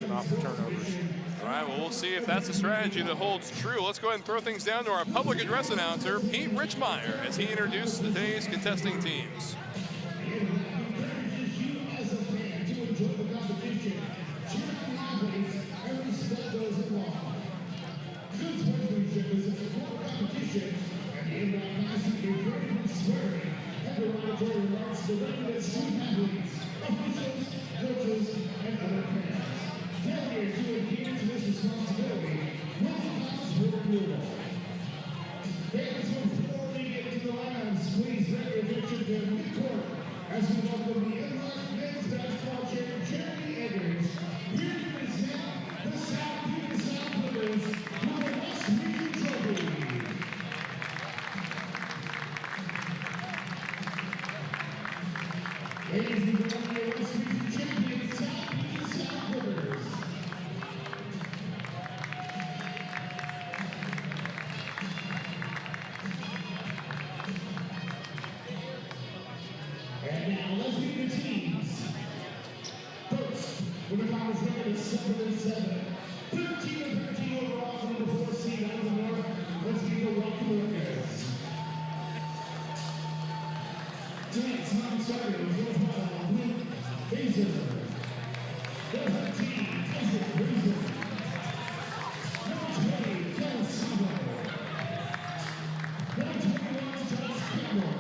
off the turnovers. All right, well, we'll see if that's a strategy that holds true. Let's go ahead and throw things down to our public address announcer, Pete Richmeyer, as he introduces today's contesting teams. Failure to adhere to this responsibility will cause removal. Fans will formally get to the lines. Please let your attention to midcourt as we welcome the NWAC men's basketball champion Jeremy Eggers here to present the South Puget South winners for the West Region Trophy. Ladies and gentlemen, the West Region champions, South Puget South winners. And now let's meet the teams. First, with the finals record of 7-7, 13-13 overall from the 4th seed out of the North. Let's meet the Whatcom Warriors. Tonight's non-starters will follow Luke Baser. The 13, Isaac Baser. Number 20, Phil Sabo. Number 21, Josh Campbell.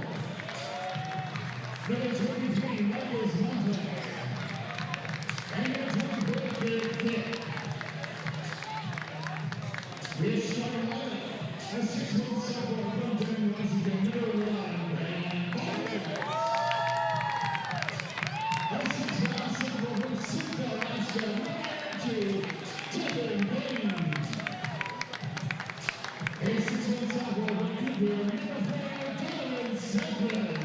Number 23, Michael Monte. And number 24, Derek Fitt. We're starting lineup. A 6-1 sophomore from Denver, Washington, number 1, Brandon Bowman. A 6-1 sophomore from Sitka, Alaska, number 2, Devin Baines. A 6-1 sophomore from Puget, number 4, Donovan Sedgwick.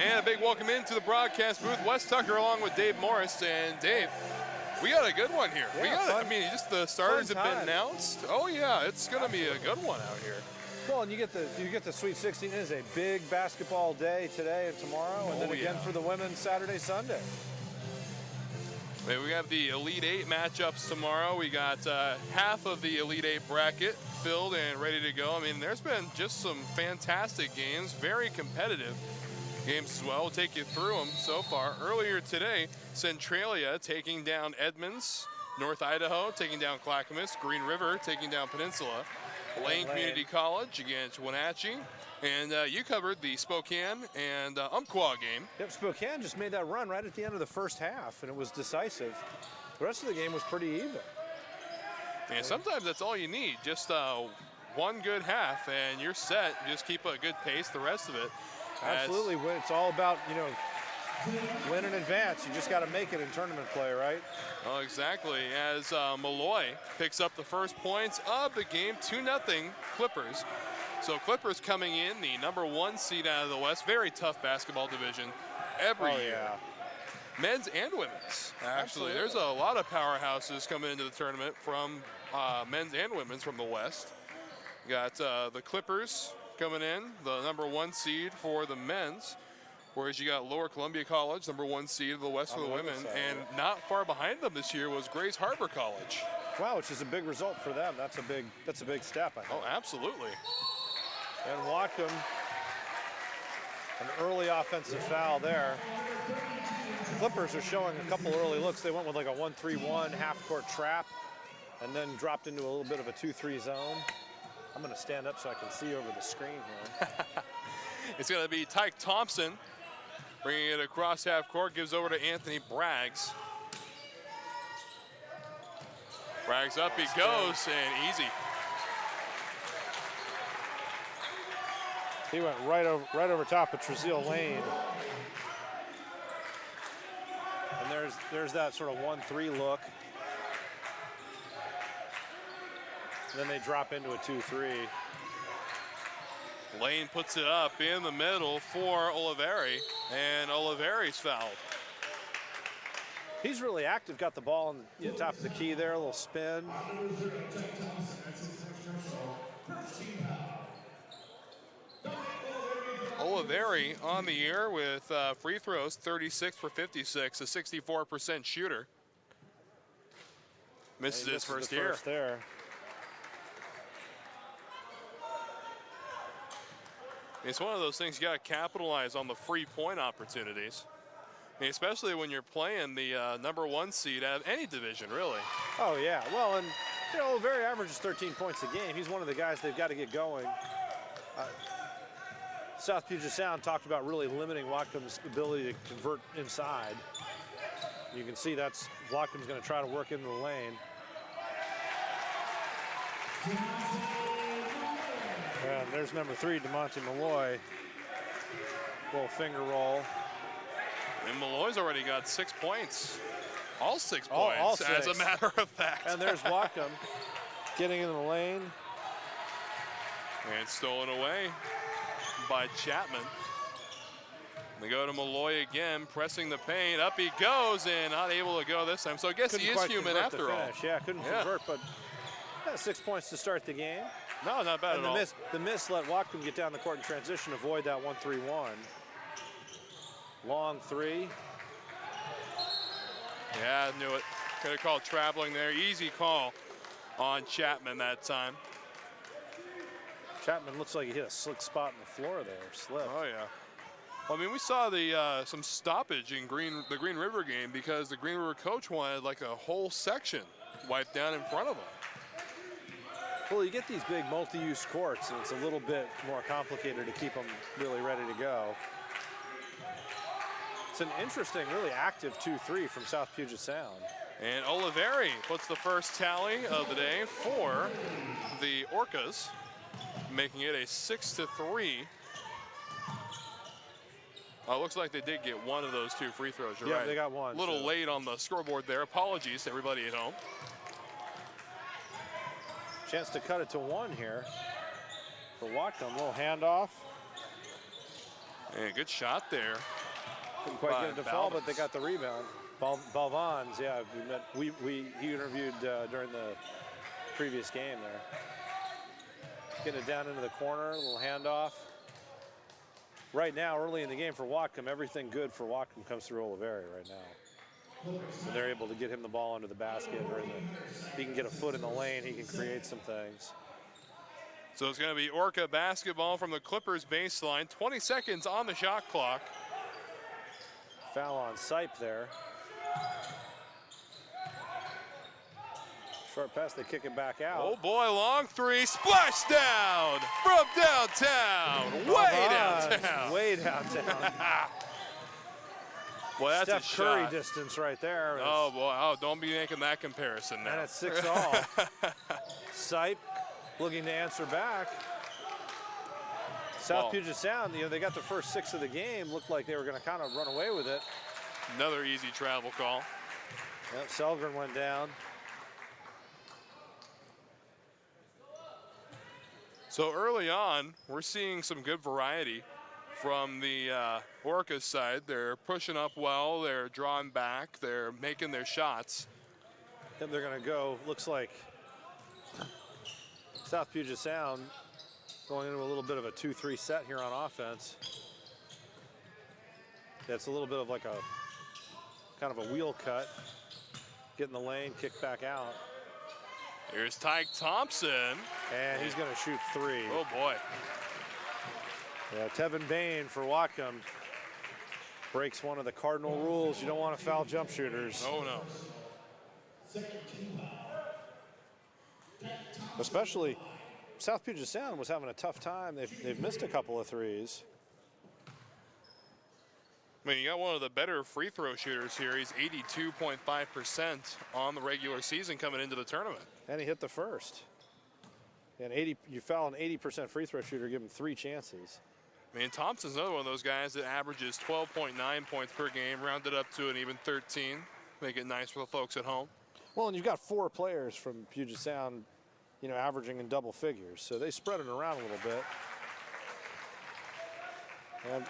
And a big welcome into the broadcast booth. Wes Tucker along with Dave Morris. And Dave, we got a good one here. Yeah, just the starters have been announced. Oh yeah, it's going to be a good one out here. Well, and you get the Sweet 16. It is a big basketball day today and tomorrow, and then again for the women Saturday, Sunday. We got the Elite Eight matchups tomorrow. We got half of the Elite Eight bracket filled and ready to go. I mean, there's been just some fantastic games, very competitive games as well. We'll take you through them so far. Earlier today, Centralia taking down Edmonds, North Idaho taking down Clackamas, Green River taking down Peninsula, Lane Community College against Wenatchee, and you covered the Spokane and Umpqua game. Yep, Spokane just made that run right at the end of the first half, and it was decisive. The rest of the game was pretty even. And sometimes that's all you need, just one good half, and you're set. You just keep a good pace the rest of it. Absolutely. It's all about, win in advance. You just got to make it in tournament play, right? Oh, exactly. As Malloy picks up the first points of the game, 2-0 Clippers. So Clippers coming in, the #1 seed out of the West. Very tough basketball division every year. Yeah. Men's and women's, actually. Absolutely. There's a lot of powerhouses coming into the tournament from men's and women's from the West. You got the Clippers coming in, the #1 seed for the men's, whereas you got Lower Columbia College, #1 seed of the West for the women, and not far behind them this year was Grays Harbor College. Wow, which is a big result for them. That's a big step, I think. Oh, absolutely. And Whatcom, an early offensive foul there. Clippers are showing a couple early looks. They went with like a 1-3-1 half-court trap and then dropped into a little bit of a 2-3 zone. I'm going to stand up so I can see over the screen here. It's going to be Tyke Thompson bringing it across half court, gives over to Anthony Braggs. Braggs up he goes, and easy. He went right over top of Trezeal Lane. And there's that sort of 1-3 look. And then they drop into a 2-3. Lane puts it up in the middle for Oliveri, and Oliveri's fouled. He's really active, got the ball on the top of the key there, a little spin. Oliveri on the year with free throws, 36 for 56, a 64% shooter. Misses his first year. There. It's one of those things you got to capitalize on the free point opportunities. I mean, especially when you're playing the #1 seed out of any division, really. Oh, yeah. Well, and, you know, Oliveri averages 13 points a game. He's one of the guys they've got to get going. South Puget Sound talked about really limiting Whatcom's ability to convert inside. You can see that's Whatcom's going to try to work into the lane. And there's #3, DeMonte Malloy. Little finger roll. And Malloy's already got 6 points. All 6 points, all 6. as a matter of fact. And there's Whatcom getting in the lane. And stolen away by Chapman. They go to Malloy again, pressing the paint. Up he goes, and not able to go this time. So I guess he is human after all. Yeah, couldn't convert, but 6 points to start the game. No, not bad and at all. The miss let Whatcom get down the court in transition, avoid that 1-3-1. Long three. Yeah, I knew it. Could have called traveling there. Easy call on Chapman that time. Chapman looks like he hit a slick spot in the floor there. Slip. Oh, yeah. Well, I mean, we saw the some stoppage in the Green River game because the Green River coach wanted like a whole section wiped down in front of him. Well, you get these big multi-use courts, and it's a little bit more complicated to keep them really ready to go. It's an interesting, really active 2-3 from South Puget Sound. And Oliveri puts the first tally of the day for the Orcas, making it a 6-3. Looks like they did get one of those 2 free throws. You're right. They got one. A little late on the scoreboard there. Apologies to everybody at home. Chance to cut it to 1 here for Whatcom. Little handoff. And good shot there. Couldn't quite get it to fall, but they got the rebound. Balvans, yeah, he interviewed during the previous game there. Getting it down into the corner, a little handoff. Right now, early in the game for Whatcom, everything good for Whatcom comes through Oliveri right now. So they're able to get him the ball under the basket, or if he can get a foot in the lane, he can create some things. So it's going to be Orca basketball from the Clippers baseline. 20 seconds on the shot clock. Foul on Sipe there. Short pass, they kick it back out. Oh boy, long three, splash down from downtown, way downtown. Way downtown. Well, that's Steph a Curry shot. distance right there. Oh boy, don't be making that comparison now. And it's 6-all. Sipe looking to answer back. South Puget Sound, you know, they got the first 6 of the game. Looked like they were going to kind of run away with it. Another easy travel call. Yep, Selgren went down. So early on, we're seeing some good variety from the Orcas side. They're pushing up well, they're drawing back, they're making their shots. And they're going to go, looks like South Puget Sound going into a little bit of a 2-3 set here on offense. It's a little bit of like a kind of a wheel cut. Get in the lane, kick back out. Here's Tyke Thompson. And he's going to shoot 3. Oh, boy. Yeah, Tevin Bain for Whatcom breaks one of the cardinal rules. You don't want to foul jump shooters. Oh, no. Especially South Puget Sound was having a tough time. They've missed a couple of threes. I mean, you got one of the better free throw shooters here. He's 82.5% on the regular season coming into the tournament. And he hit the first. And you foul an 80% free throw shooter, give him 3 chances. I mean, Thompson's another one of those guys that averages 12.9 points per game, rounded up to an even 13. Make it nice for the folks at home. Well, and you've got 4 players from Puget Sound, you know, averaging in double figures. So they spread it around a little bit. And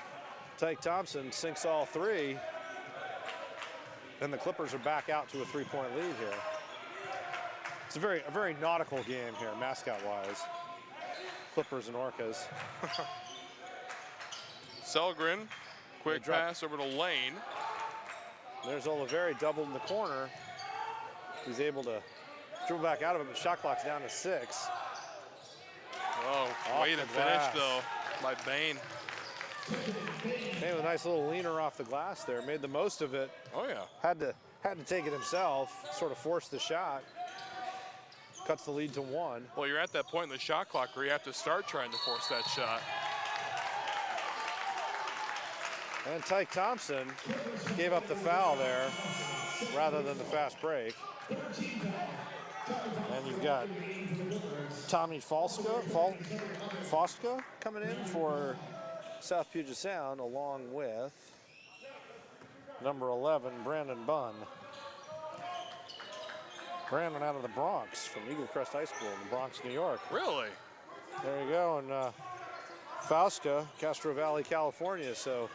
Tyke Thompson sinks all 3. And the Clippers are back out to a 3-point lead here. It's a very nautical game here, mascot-wise. Clippers and Orcas. Selgren, quick pass over to Lane. There's Oliveri doubled in the corner. He's able to dribble back out of it, but shot clock's down to 6. Oh, way to finish though by Bain. Bain with a nice little leaner off the glass there. Made the most of it. Oh yeah. Had to take it himself. Sort of forced the shot. Cuts the lead to 1. Well, you're at that point in the shot clock where you have to start trying to force that shot. And Tyke Thompson gave up the foul there rather than the fast break. And you've got Tommy Fosca coming in for South Puget Sound, along with number 11, Brandon Bunn. Brandon out of the Bronx from Eagle Crest High School in the Bronx, New York. Really? There you go. And Fausta, Castro Valley, California. So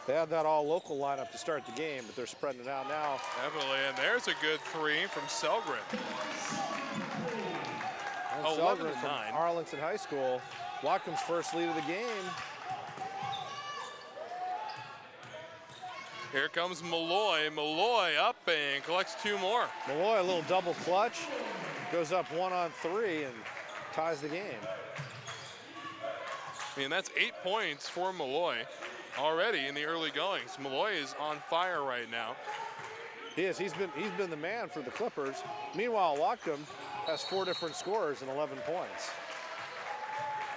they had that all local lineup to start the game, but they're spreading it out now. Definitely, and there's a good 3 from Selgren. And 11 Selgren to from 9. Arlington High School. Whatcom's first lead of the game. Here comes Malloy. Malloy up and collects 2 more. Malloy, a little double clutch. Goes up 1 on 3 and ties the game. I mean, that's 8 points for Malloy already in the early goings. Malloy is on fire right now. He is. He's been the man for the Clippers. Meanwhile, Whatcom has 4 different scorers and 11 points.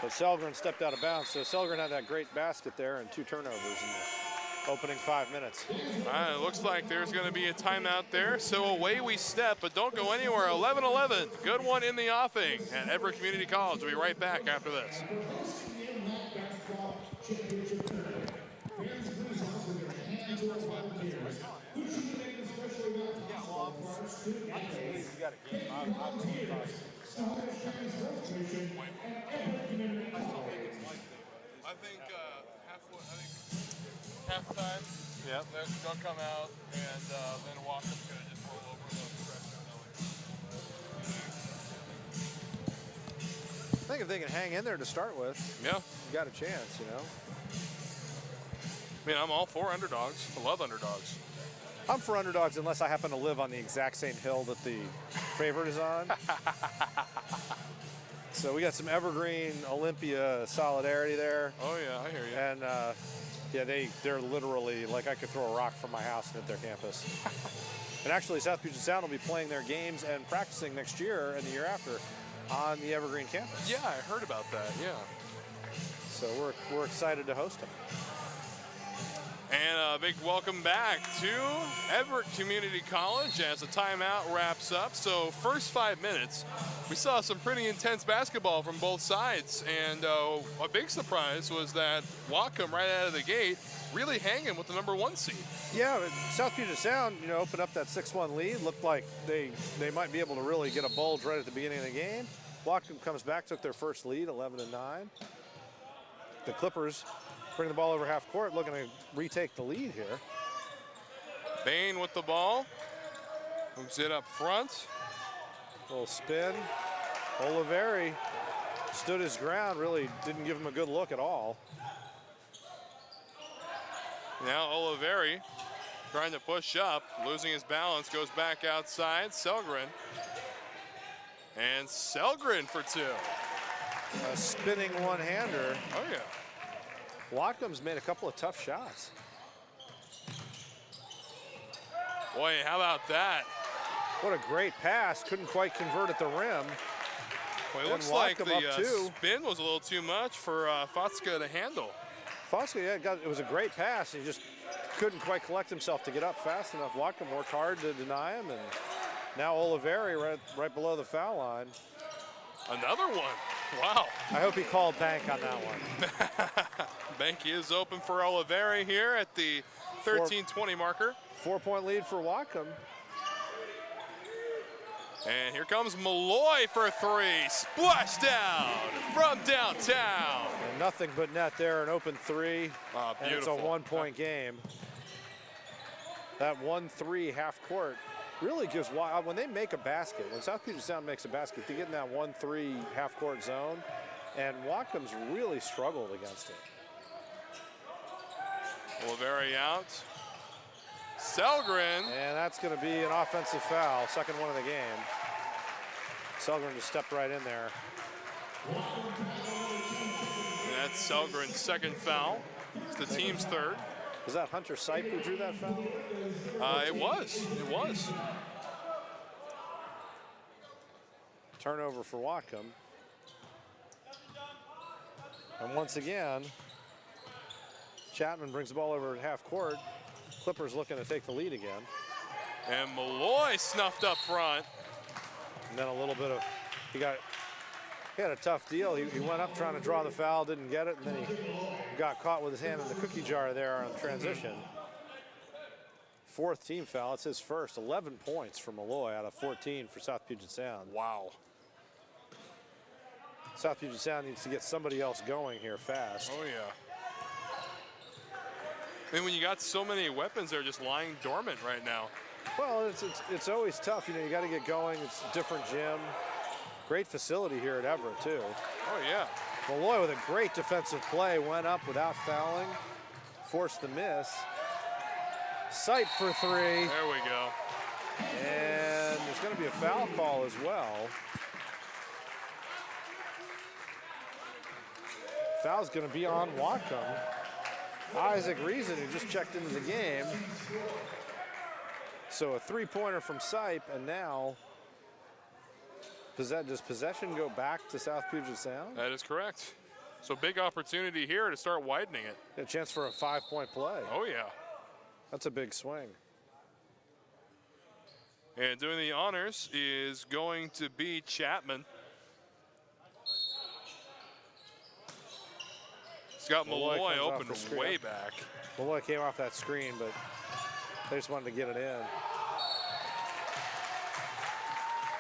But Selgren stepped out of bounds. So Selgren had that great basket there and 2 turnovers in the opening 5 minutes. It looks like there's going to be a timeout there. So away we step, but don't go anywhere. 11-11. Good one in the offing at Everett Community College. We'll be right back after this. Halftime. Yep. They'll come out and then Whatcom's going to just roll over the rest of I think if they can hang in there to start with, yeah, you got a chance, you know. I mean, I'm all for underdogs. I love underdogs. I'm for underdogs unless I happen to live on the exact same hill that the favorite is on. So we got some Evergreen Olympia solidarity there. Oh yeah, I hear you. And yeah, they're literally like I could throw a rock from my house and hit their campus. And actually, South Puget Sound will be playing their games and practicing next year and the year after on the Evergreen campus. Yeah, I heard about that. Yeah. So we're excited to host them. And a big welcome back to Everett Community College as the timeout wraps up. So first 5 minutes, we saw some pretty intense basketball from both sides. And a big surprise was that Whatcom right out of the gate really hanging with the #1 seed. Yeah, South Puget Sound, opened up that 6-1 lead. Looked like they might be able to really get a bulge right at the beginning of the game. Whatcom comes back, took their first lead, 11-9. The Clippers bring the ball over half court, looking to retake the lead here. Bain with the ball, moves it up front. Little spin. Oliveri stood his ground, really didn't give him a good look at all. Now Oliveri trying to push up, losing his balance, goes back outside. Selgren. And Selgren for 2. A spinning one-hander. Oh, yeah. Whatcom's made a couple of tough shots. Boy, how about that? What a great pass. Couldn't quite convert at the rim. Boy, it And looks like Whatcom the up two. spin was a little too much for Fotska to handle. Fosca, yeah, it was a great pass. He just couldn't quite collect himself to get up fast enough. Whatcom worked hard to deny him, and now Oliveri right below the foul line. Another one. Wow. I hope he called bank on that one. Bank is open for Oliveri here at the 13-20 marker. 4-point lead for Whatcom. And here comes Malloy for 3. Splash down from downtown. And nothing but net there, an open 3. And it's a Beautiful. 1-point game. That 1-3 half court really gives, when they make a basket, when South Puget Sound makes a basket, they get in that 1-3 half court zone, and Whatcom's really struggled against it. Oliveri out. Selgren. And that's going to be an offensive foul, second one of the game. Selgren just stepped right in there. And that's Selgren's second foul. It's the team's third. Was that Hunter Sipe who drew that foul? It was. Turnover for Whatcom. And once again, Chapman brings the ball over at half court. Clippers looking to take the lead again. And Malloy snuffed up front. And then a little bit of, he had a tough deal. He went up trying to draw the foul, didn't get it, and then he got caught with his hand in the cookie jar there on transition. Fourth team foul, it's his first. 11 points for Malloy out of 14 for South Puget Sound. Wow. South Puget Sound needs to get somebody else going here fast. Oh, yeah. I mean, when you got so many weapons, they're just lying dormant right now. Well, it's always tough. You got to get going. It's a different gym. Great facility here at Everett, too. Oh, yeah. Malloy with a great defensive play, went up without fouling, forced the miss. Sipe for 3. There we go. And there's going to be a foul call as well. Foul's going to be on Whatcom. Isaac Reason, who just checked into the game. So a 3-pointer from Sipe, and now does possession go back to South Puget Sound? That is correct. So big opportunity here to start widening it. A chance for a 5-point play. Oh, yeah. That's a big swing. And doing the honors is going to be Chapman. He's got Malloy Malloy comes off open the screen. way back. Malloy came off that screen, but they just wanted to get it in.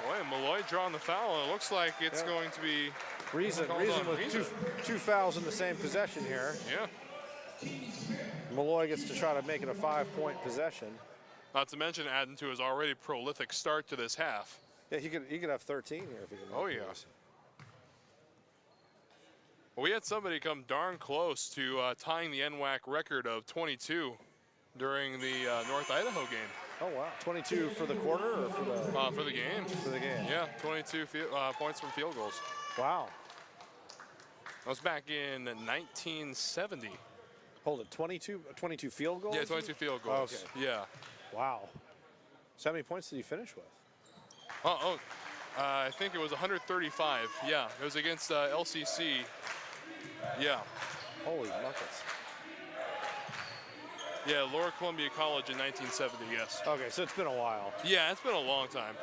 Boy, Malloy drawing the foul. It looks like it's going to be Reason with two fouls in the same possession here. Yeah. Malloy gets to try to make it a 5-point possession. Not to mention adding to his already prolific start to this half. Yeah, he could have 13 here if he can. Oh, yeah. Well, we had somebody come darn close to tying the NWAC record of 22 during the North Idaho game. Oh, wow. 22 for the quarter or for the? For the game. For the game. Yeah, 22 points from field goals. Wow. That was back in 1970. Hold it, 22 field goals? Yeah, 22 field goals. Okay. Yeah. Wow. So how many points did he finish with? I think it was 135. Yeah, it was against LCC. Yeah. Holy buckets. Yeah, Lower Columbia College in 1970, yes. Okay, so it's been a while. Yeah, it's been a long time.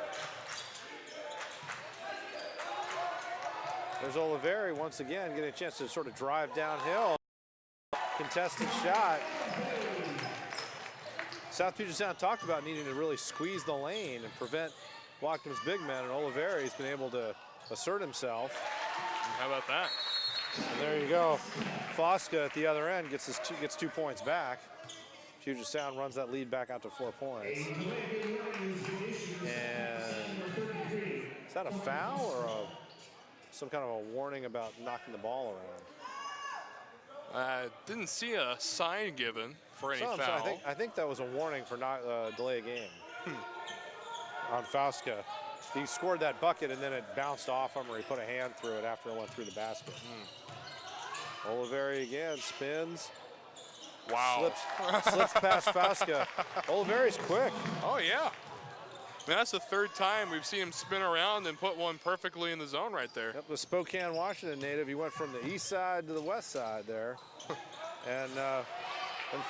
There's Oliveri once again getting a chance to sort of drive downhill. Contested shot. South Puget Sound talked about needing to really squeeze the lane and prevent Whatcom's big men, and Oliveri's been able to assert himself. How about that? And there you go. Fosca at the other end gets 2 points back. Puget Sound runs that lead back out to 4 points. And is that a foul or some kind of a warning about knocking the ball around? I didn't see a sign given for any foul. I think that was a warning for not delay a game on Fosca. He scored that bucket and then it bounced off him, or he put a hand through it after it went through the basket. Oliveri again spins. Wow. Slips past Fosca. Oliveri's quick. Oh, yeah. I mean, that's the 3rd time we've seen him spin around and put one perfectly in the zone right there. Yep, the Spokane, Washington native. He went from the east side to the west side there. And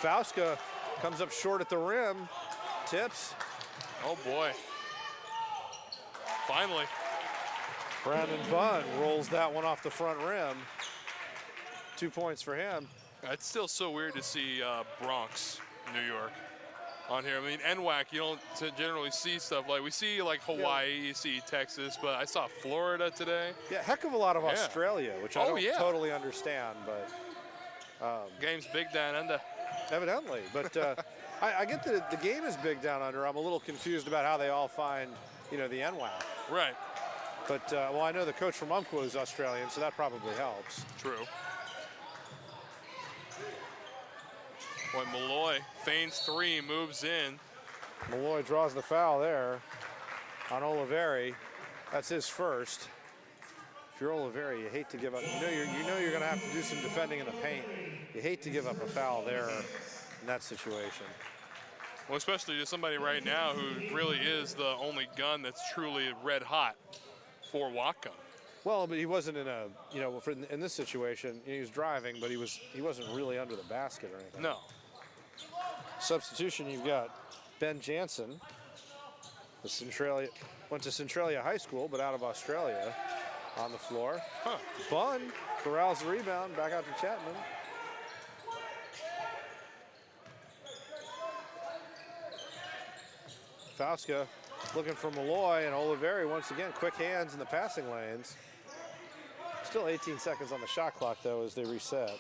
Fosca comes up short at the rim. Tips. Oh, boy. Finally. Brandon Bunn rolls that one off the front rim. 2 points for him. It's still so weird to see Bronx, New York, on here. I mean, NWAC, you don't generally see stuff like, we see like Hawaii, you see Texas, but I saw Florida today. Yeah, heck of a lot of Australia, which I don't totally understand, but. Game's big down under. Evidently, but I get that the game is big down under. I'm a little confused about how they all find, the NWAC. Right. But, well, I know the coach from Umpqua is Australian, so that probably helps. True. Boy, Malloy feigns 3, moves in. Malloy draws the foul there on Oliveri. That's his first. If you're Oliveri, you hate to give up. You know you're going to have to do some defending in the paint. You hate to give up a foul there in that situation. Well, especially to somebody right now who really is the only gun that's truly red hot for Whatcom. Well, but he wasn't in a, in this situation, he was driving, but he wasn't really under the basket or anything. No. Substitution, you've got Ben Jansen. Went to Centralia High School, but out of Australia, on the floor. Bunn corrals the rebound, back out to Chapman. Fosca looking for Malloy, and Oliveri once again, quick hands in the passing lanes. Still 18 seconds on the shot clock, though, as they reset.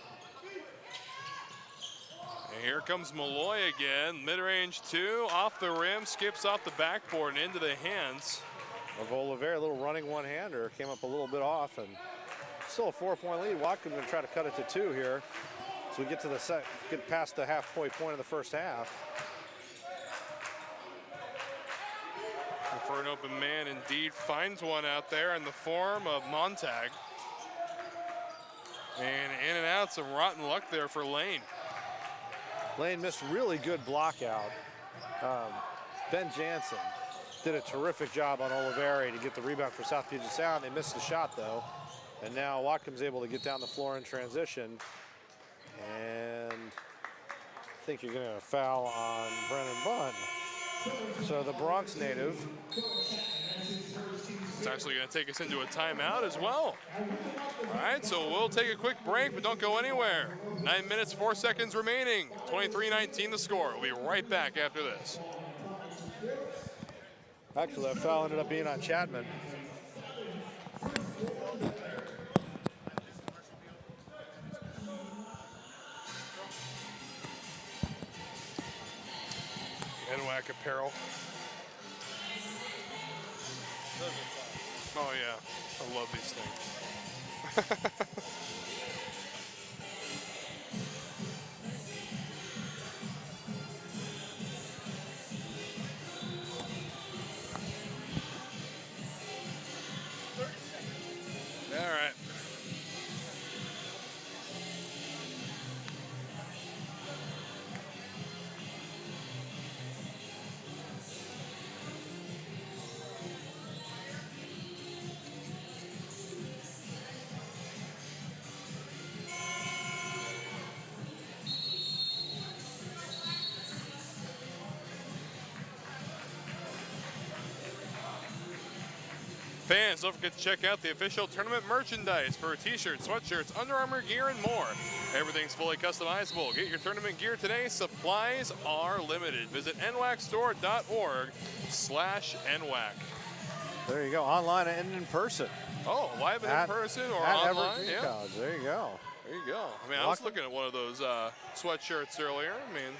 And here comes Malloy again. Mid-range 2, off the rim, skips off the backboard and into the hands of Oliveri. A little running one-hander, came up a little bit off, and still a 4-point lead. Whatcom going to try to cut it to 2 here. So we get past the halfway point of the first half. And for an open man, indeed finds one out there in the form of Montag. And in and out, some rotten luck there for Lane. Lane missed really good block out. Ben Jansen did a terrific job on Oliveri to get the rebound for South Puget Sound. They missed the shot, though. And now Whatcom's able to get down the floor in transition. And I think you're going to foul on Brennan Bunn. So the Bronx native. It's actually going to take us into a timeout as well. All right, so we'll take a quick break, but don't go anywhere. 9 minutes, 4 seconds remaining. 23-19 the score. We'll be right back after this. Actually, that foul ended up being on Chapman. NWAC apparel. Oh yeah, I love these things. All right. Fans, don't forget to check out the official tournament merchandise for t-shirts, sweatshirts, Under Armour gear, and more. Everything's fully customizable. Get your tournament gear today. Supplies are limited. Visit nwacstore.org/NWAC. There you go. Online and in person. Oh, live and in person or at online. Everett Junior College. There you go. There you go. I mean, I was looking at one of those sweatshirts earlier. I mean,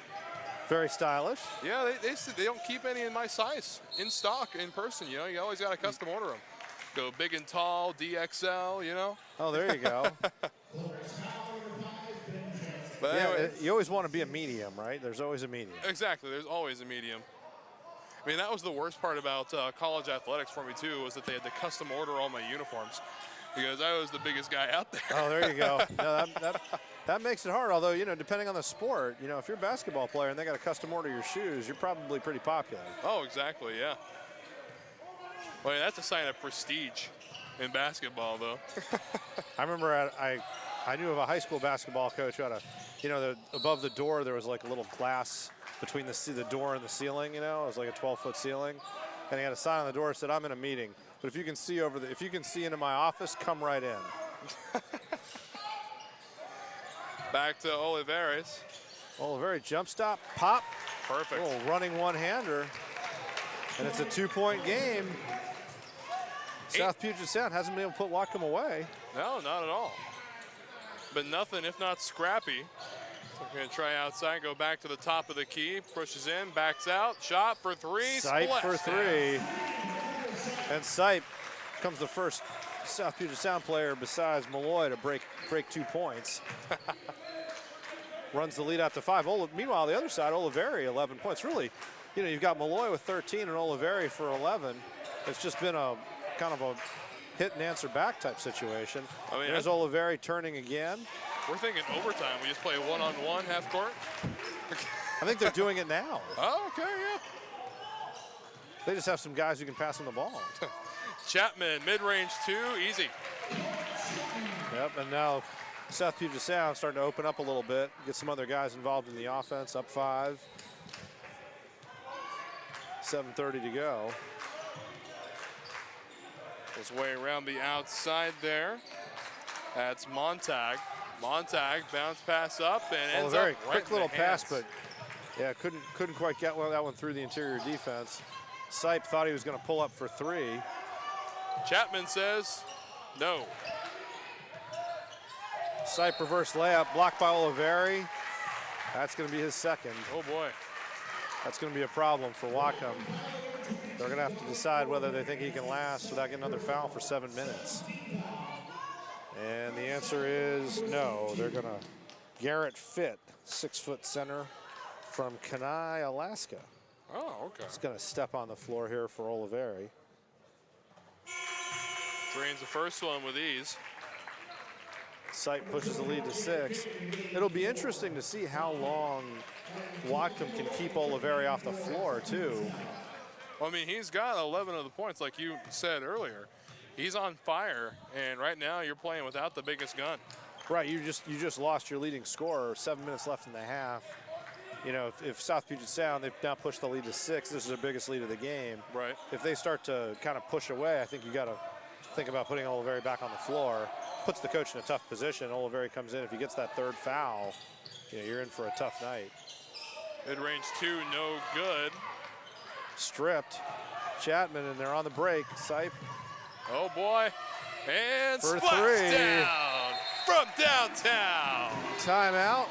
very stylish. Yeah, they don't keep any in my size in stock in person. You know, you always got to custom order them. Go big and tall, DXL. You know. Oh, there you go. But yeah, anyway, you always want to be a medium, right? There's always a medium. Exactly. There's always a medium. I mean, that was the worst part about college athletics for me too, was that they had to custom order all my uniforms because I was the biggest guy out there. Oh, there you go. No, that makes it hard. Although, you know, depending on the sport, you know, if you're a basketball player and they got to custom order your shoes, you're probably pretty popular. Oh, exactly. Yeah. Well, that's a sign of prestige in basketball, though. I remember I knew of a high school basketball coach who had above the door there was like a little glass between the door and the ceiling. You know, it was like a 12-foot ceiling, and he had a sign on the door that said, "I'm in a meeting, but if you can see into my office, come right in." Back to Olivares. Oliveri jump stop, pop. Perfect. Oh, running one-hander, and it's a 2-point game. South Puget Sound hasn't been able to put Whatcom away. No, not at all. But nothing if not scrappy. So we're going to try outside, go back to the top of the key, pushes in, backs out, shot for three, Sipe for three. And Sipe becomes the first South Puget Sound player besides Malloy to break 2 points. Runs the lead out to 5. Meanwhile, the other side, Oliveri, 11 points. Really, you know, you've got Malloy with 13 and Oliveri for 11. It's just been a kind of a hit and answer back type situation. I mean, there's Oliveri turning again. We're thinking overtime. We just play one-on-one half court. I think they're doing it now. Oh, okay, yeah. They just have some guys who can pass them the ball. Chapman, mid-range 2, easy. Yep, and now South Puget Sound starting to open up a little bit, get some other guys involved in the offense, up 5. 7:30 to go. His way around the outside there. That's Montag. Montag bounce pass up and ends very up quick little pass, but yeah, couldn't quite get that one through the interior defense. Sipe thought he was going to pull up for 3. Chapman says no. Sipe reverse layup, blocked by Oliveri. That's going to be his second. Oh boy. That's going to be a problem for Whatcom. They're going to have to decide whether they think he can last without getting another foul for 7 minutes. And the answer is no. They're going to Garrett Fitt, 6-foot center from Kenai, Alaska. Oh, okay. He's going to step on the floor here for Oliveri. Drains the first one with ease. Sipe pushes the lead to 6. It'll be interesting to see how long Whatcom can keep Oliveri off the floor, too. Well, I mean, he's got 11 of the points, like you said earlier. He's on fire, and right now you're playing without the biggest gun. Right, you just lost your leading scorer. 7 minutes left in the half. You know, if South Puget Sound, they've now pushed the lead to 6. This is their biggest lead of the game. Right. If they start to kind of push away, I think you got to think about putting Oliveri back on the floor. Puts the coach in a tough position. Oliveri comes in. If he gets that 3rd foul, you know, you're in for a tough night. Mid-range 2, no good. Stripped. Chapman, and they're on the break. Sipe. Oh boy. And for splash 3. Down from downtown. Timeout.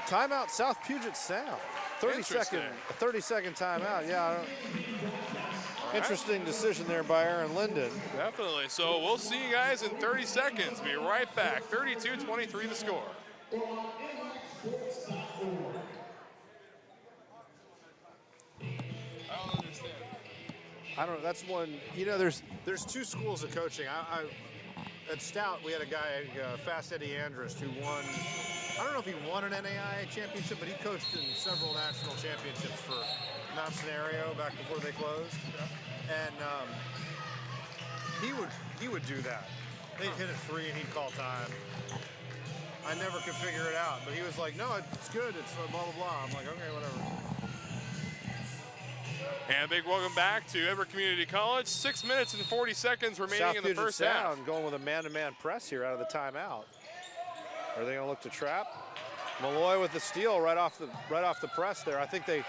Timeout, South Puget Sound. 30-second timeout. Yeah. Interesting decision there by Aaron Linden. Definitely. So we'll see you guys in 30 seconds. Be right back. 32-23 the score. I don't know. That's one. You know, there's 2 schools of coaching. At Stout, we had a guy, Fast Eddie Andrus, who won. I don't know if he won an NAIA championship, but he coached in several national championships for Mount Scenario back before they closed. And he would do that. They'd hit a 3 and he'd call time. I never could figure it out, but he was like, "No, it's good. It's blah blah blah." I'm like, "Okay, whatever." And a big welcome back to Everett Community College. 6 minutes and 40 seconds remaining South in the Puget first Sound half. going with a man-to-man press here out of the timeout. Are they going to look to trap? Malloy with the steal right off the press there. I think they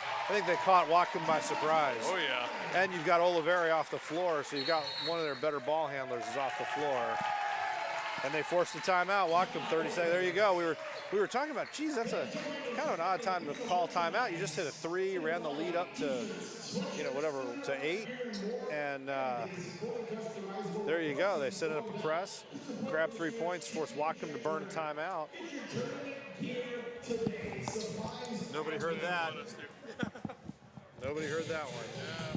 caught Whatcom by surprise. Oh yeah. And you've got Oliveri off the floor, so you've got one of their better ball handlers is off the floor. And they forced the timeout. Whatcom 30 seconds. There you go. We were talking about, geez, that's a kind of an odd time to call timeout. You just hit a 3, ran the lead up to, whatever, to 8. And there you go. They set it up a press, grab 3 points, force Whatcom to burn a timeout. Nobody heard that. Nobody heard that one. Yeah.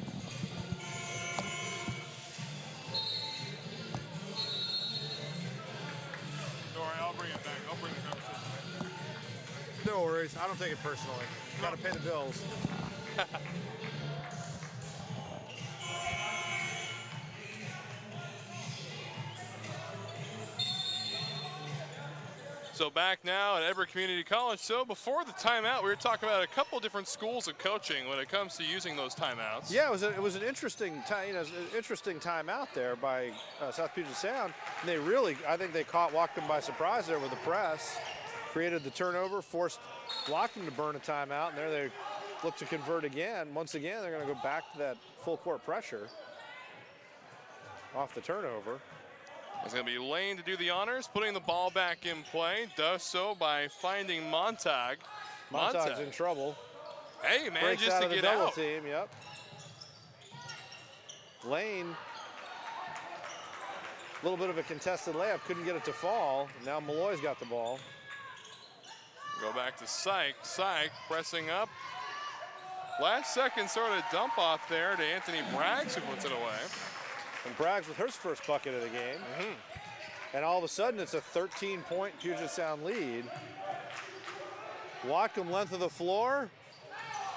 All right, I'll bring it back. I'll bring the conversation back. No worries. I don't take it personally. Got to pay the bills. So back now at Everett Community College. So before the timeout, we were talking about a couple different schools of coaching when it comes to using those timeouts. Yeah, it was an interesting time. Interesting timeout there by South Puget Sound. And they really, I think they caught Whatcom by surprise there with the press, created the turnover, forced Whatcom to burn a timeout, and there they look to convert again. Once again, they're going to go back to that full court pressure off the turnover. It's going to be Lane to do the honors, putting the ball back in play. Does so by finding Montag. Montag's in trouble. Hey, manages to get double out. team, yep. Lane, a little bit of a contested layup, couldn't get it to fall. Now Malloy's got the ball. Go back to Syke. Syke pressing up. Last second sort of dump off there to Anthony Braggs, who puts it away. And Braggs with her first bucket of the game. And all of a sudden, it's a 13-point Puget Sound lead. Whatcom length of the floor.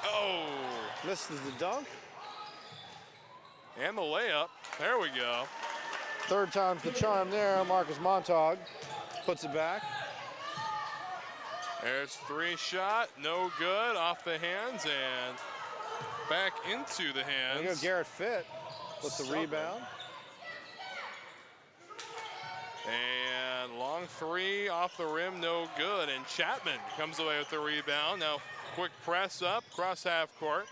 Oh. Misses the dunk. And the layup. There we go. Third time's the charm there. Marcus Montag puts it back. There's 3 shot. No good. Off the hands and back into the hands. There you go, Garrett Fitt with the rebound. And long 3 off the rim, no good. And Chapman comes away with the rebound. Now quick press up, cross half court.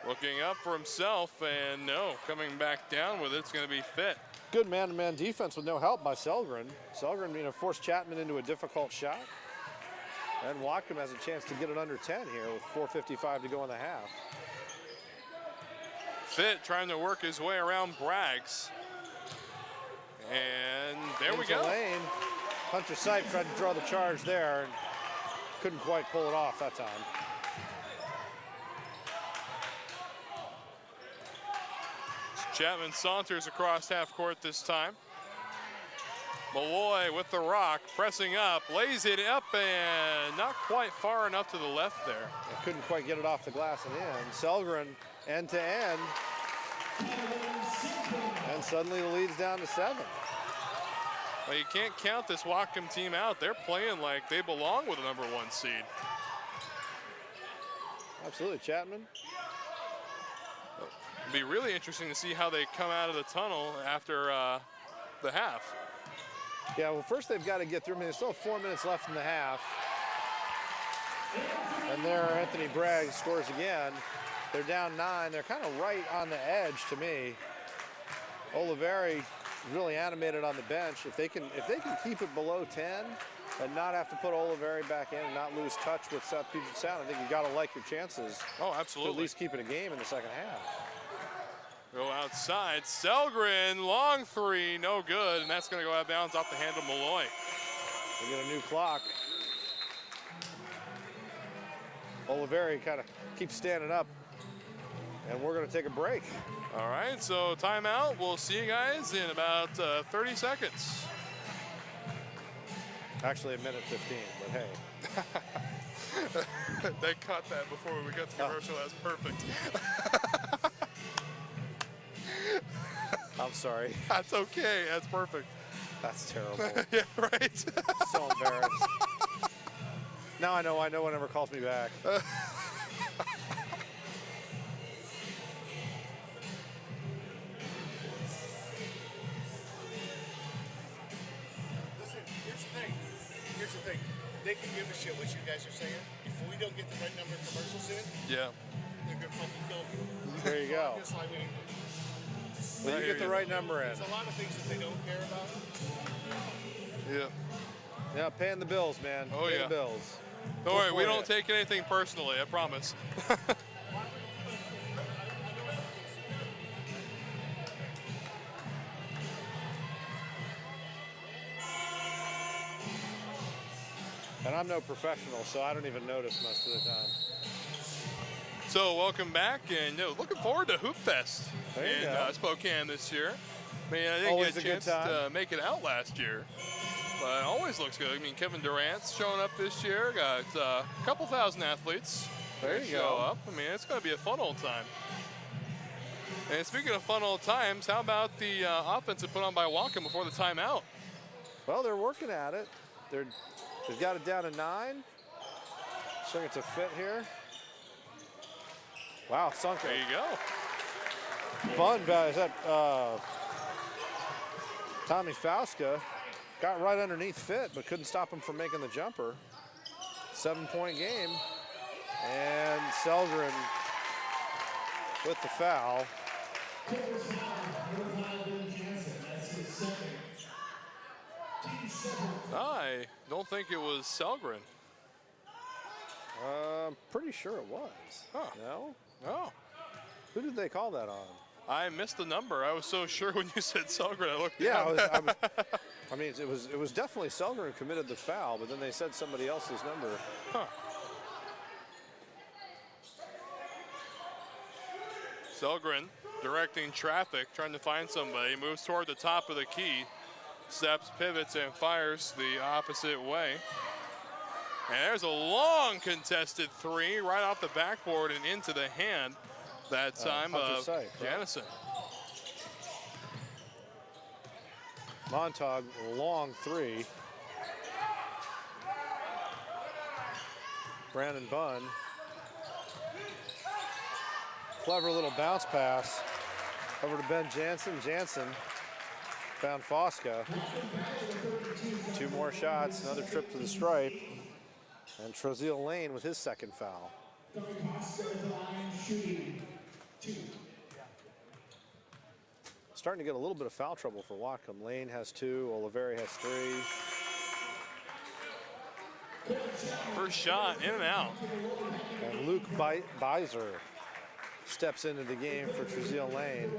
Looking up for himself, and no, coming back down with it, it's going to be Fitt. Good man-to-man defense with no help by Selgren. Selgren, forced Chapman into a difficult shot. And Whatcom has a chance to get it under 10 here with 4:55 to go in the half. Fitt trying to work his way around Braggs. And there we go. Lane. Hunter Syke tried to draw the charge there and couldn't quite pull it off that time. Chapman saunters across half court this time. Malloy with the rock, pressing up, lays it up, and not quite far enough to the left there. Couldn't quite get it off the glass and in. Selgren end to end. And suddenly the lead's down to 7. Well, you can't count this Whatcom team out. They're playing like they belong with the number 1 seed. Absolutely, Chapman. It'll be really interesting to see how they come out of the tunnel after the half. Yeah, well, first they've got to get through. I mean, there's still 4 minutes left in the half. And there, Anthony Braggs scores again. They're down 9. They're kind of right on the edge to me. Oliveri really animated on the bench. If they can keep it below 10 and not have to put Oliveri back in and not lose touch with South Puget Sound, I think you got to like your chances. Oh, To absolutely. at least keep it a game in the second half. Go outside. Selgren, long 3, no good, and that's going to go out of bounds off the hand of Malloy. We get a new clock. Oliveri kind of keeps standing up, and we're going to take a break. All right, so timeout. We'll see you guys in about 30 seconds. Actually, 1:15, but hey. They cut that before we got to commercial. That's perfect. I'm sorry. That's okay. That's perfect. That's terrible. Yeah, right. So embarrassed. Now I know whenever calls me back. they can give a shit what you guys are saying. If we don't get the right number of commercials in, Yeah. they're gonna fucking kill me. There you go. Just like, I mean, Well, you get the right number in. there's a lot of things that they don't care about. Yeah. Yeah, paying the bills, man. Oh, Paying yeah. the bills. Don't worry, we for don't ya. take anything personally, I promise. And I'm no professional, so I don't even notice most of the time. So welcome back, and looking forward to Hoop Fest There you in go. Spokane this year. I mean, I didn't Always get a a good chance to time. make it out last year, but it always looks good. I mean, Kevin Durant's showing up this year. Got a couple thousand athletes There that you show go. up. I mean, it's going to be a fun old time. And speaking of fun old times, how about the offensive put on by Whatcom before the timeout? Well, they're working at it. They've got it down to 9. Showing it's a fit here. Wow, sunk There it. you go. Bun, is that Tommy Fauska? Got right underneath Fit, but couldn't stop him from making the jumper. 7-point game. And Selgren with the foul. I don't think it was Selgren. I'm pretty sure it was. Huh. No? Oh, Who did they call that on? I missed the number. I was so sure when you said Selgren. I looked Yeah, down. I mean, it was definitely Selgren who committed the foul, but then they said somebody else's number. Huh. Selgren directing traffic, trying to find somebody, moves toward the top of the key, steps, pivots, and fires the opposite way. And there's a long contested three right off the backboard and into the hand that time Hunter of Syke, right? Janison. Montag, long 3. Brandon Bunn. Clever little bounce pass over to Ben Jansen. Jansen found Fauska. 2 more shots, another trip to the stripe. And Troziel Lane with his second foul. Starting to get a little bit of foul trouble for Whatcom. Lane has 2, Oliveri has 3. First shot, in and out. And Luke Beiser steps into the game for Troziel Lane.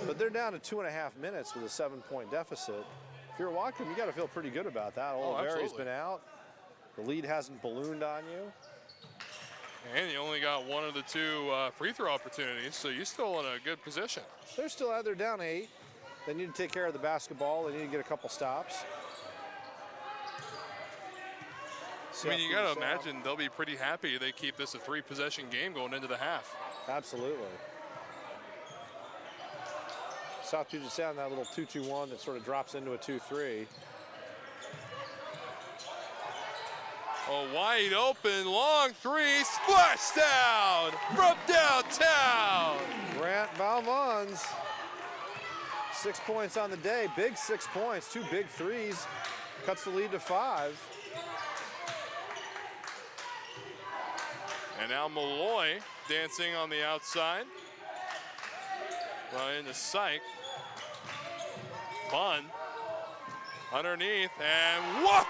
But they're down to 2.5 minutes with a 7-point deficit. If you're Whatcom, you got to feel pretty good about that. Oliveri's absolutely. been out. The lead hasn't ballooned on you. And you only got 1 of the 2 free throw opportunities, so you're still in a good position. They're still out there down 8. They need to take care of the basketball. They need to get a couple stops. I mean, you got to imagine they'll be pretty happy they keep this a 3-possession game going into the half. Absolutely. South Puget Sound, that little 2-2-1 that sort of drops into a 2-3. A wide open, long 3, splash down from downtown. Grant Balvons, 6 points on the day, big 6 points, 2 big threes, cuts the lead to 5. And now Malloy dancing on the outside. Well, into Syke. Bunn underneath, and walk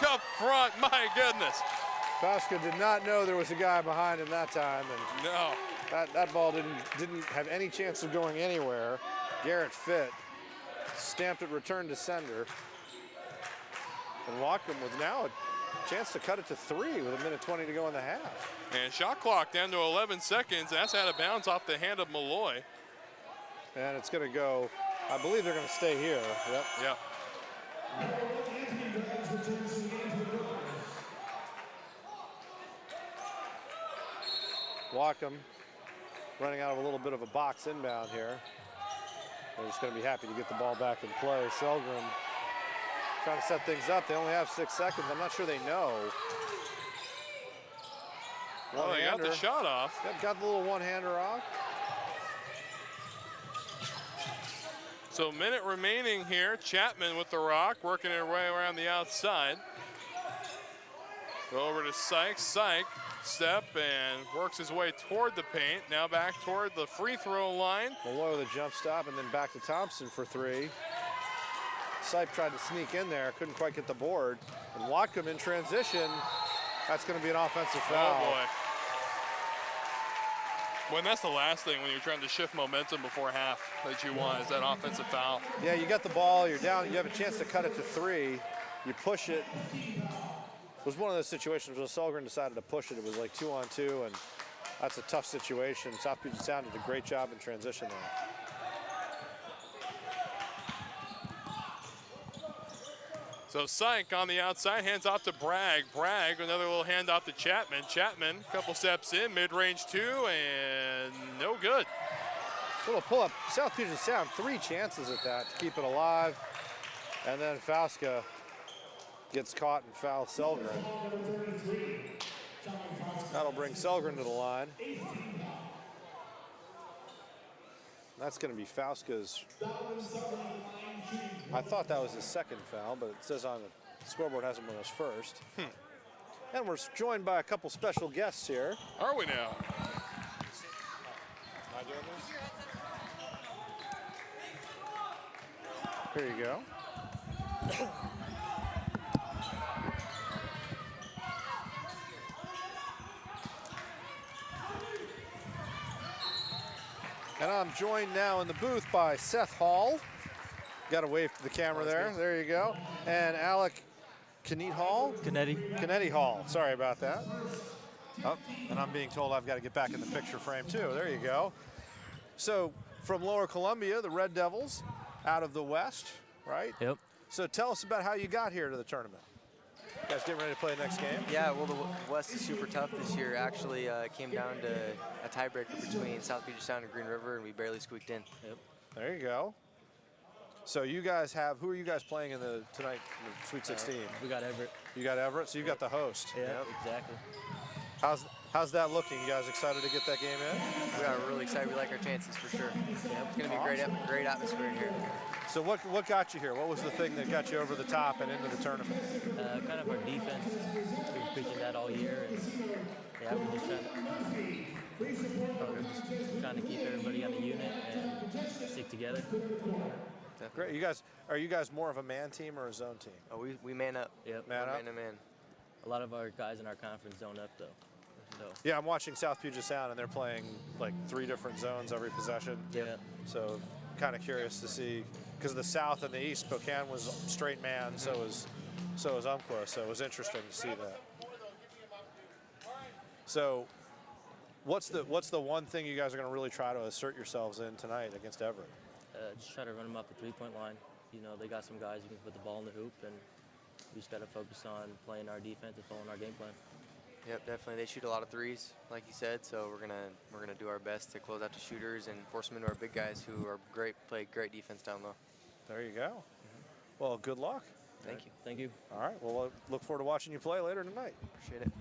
up front, my goodness. Fauska did not know there was a guy behind him that time, and No, that ball didn't have any chance of going anywhere. Garrett Fitt stamped it, return to sender. And Whatcom with now a chance to cut it to 3 with 1:20 to go in the half. and shot clock down to 11 seconds. That's out of bounds off the hand of Malloy. And it's going to go, I believe they're going to stay here. Yep. Yep. Whatcom running out of a little bit of a box inbound here. They're just going to be happy to get the ball back in play. Selgren trying to set things up. They only have 6 seconds. I'm not sure they know. Well, they got the shot off. Got the little one-hander off. So minute remaining here. Chapman with the rock, working her way around the outside. Over to Sykes. Syke step and works his way toward the paint. Now back toward the free throw line. Below the jump stop and then back to Thompson for three. Syke tried to sneak in there, couldn't quite get the board. And Whatcom in transition. That's going to be an offensive foul. Oh boy. When that's the last thing when you're trying to shift momentum before half that you want is that offensive foul. Yeah, you got the ball, you're down, you have a chance to cut it to three. You push it. It was one of those situations where Selgren decided to push it. It was like 2-on-2, and that's a tough situation. South Puget Sound did a great job in transition there. So Syke on the outside, hands off to Bragg. Bragg, another little hand off to Chapman. Chapman, couple steps in, mid-range two, and no good. Little pull-up. South Puget Sound, 3 chances at that to keep it alive. And then Fauska gets caught and fouls Selgren. That'll bring Selgren to the line. That's going to be Fauska's. I thought that was his second foul, but it says on the scoreboard has him on his first. And we're joined by a couple special guests here. Are we now? Am I doing this? Here you go. And I'm joined now in the booth by Seth Hall. Got to wave to the camera there. There you go. And Alec Canetti Hall. Sorry about that. Oh, and I'm being told I've got to get back in the picture frame too. There you go. So from Lower Columbia, the Red Devils out of the West, right? Yep. So tell us about how you got here to the tournament. You guys getting ready to play the next game? Yeah, well, the West is super tough this year. Actually, it came down to a tiebreaker between South Puget Sound and Green River, and we barely squeaked in. Yep. There you go. So you guys have, who are you guys playing in the tonight, in the Sweet 16? We got Everett. You got Everett, so you've got the host. Yeah, exactly. How's that looking? You guys excited to get that game in? We are really excited. We like our chances for sure. Yeah, it's going to be a great atmosphere in here. So what got you here? What was the thing that got you over the top and into the tournament? Kind of our defense. We've been preaching that all year. And yeah, we're just trying to keep everybody on the unit and stick together. Great. Are you guys more of a man team or a zone team? Oh, we man up. Yep. Man up? Man to man. A lot of our guys in our conference zone up, though. So. Yeah, I'm watching South Puget Sound, and they're playing like 3 different zones every possession. Yeah. So kind of curious to see, because the South and the East, Spokane was straight man, so was Umpqua, so it was interesting to see that. So what's the one thing you guys are going to really try to assert yourselves in tonight against Everett? Just try to run them up the three-point line. You know, they got some guys who can put the ball in the hoop, and we just got to focus on playing our defense and following our game plan. Yep, definitely. They shoot a lot of threes, like you said. So we're gonna do our best to close out the shooters and force them into our big guys who are great, play great defense down low. There you go. Well, good luck. Thank you. Thank you. All right. Well, look forward to watching you play later tonight. Appreciate it.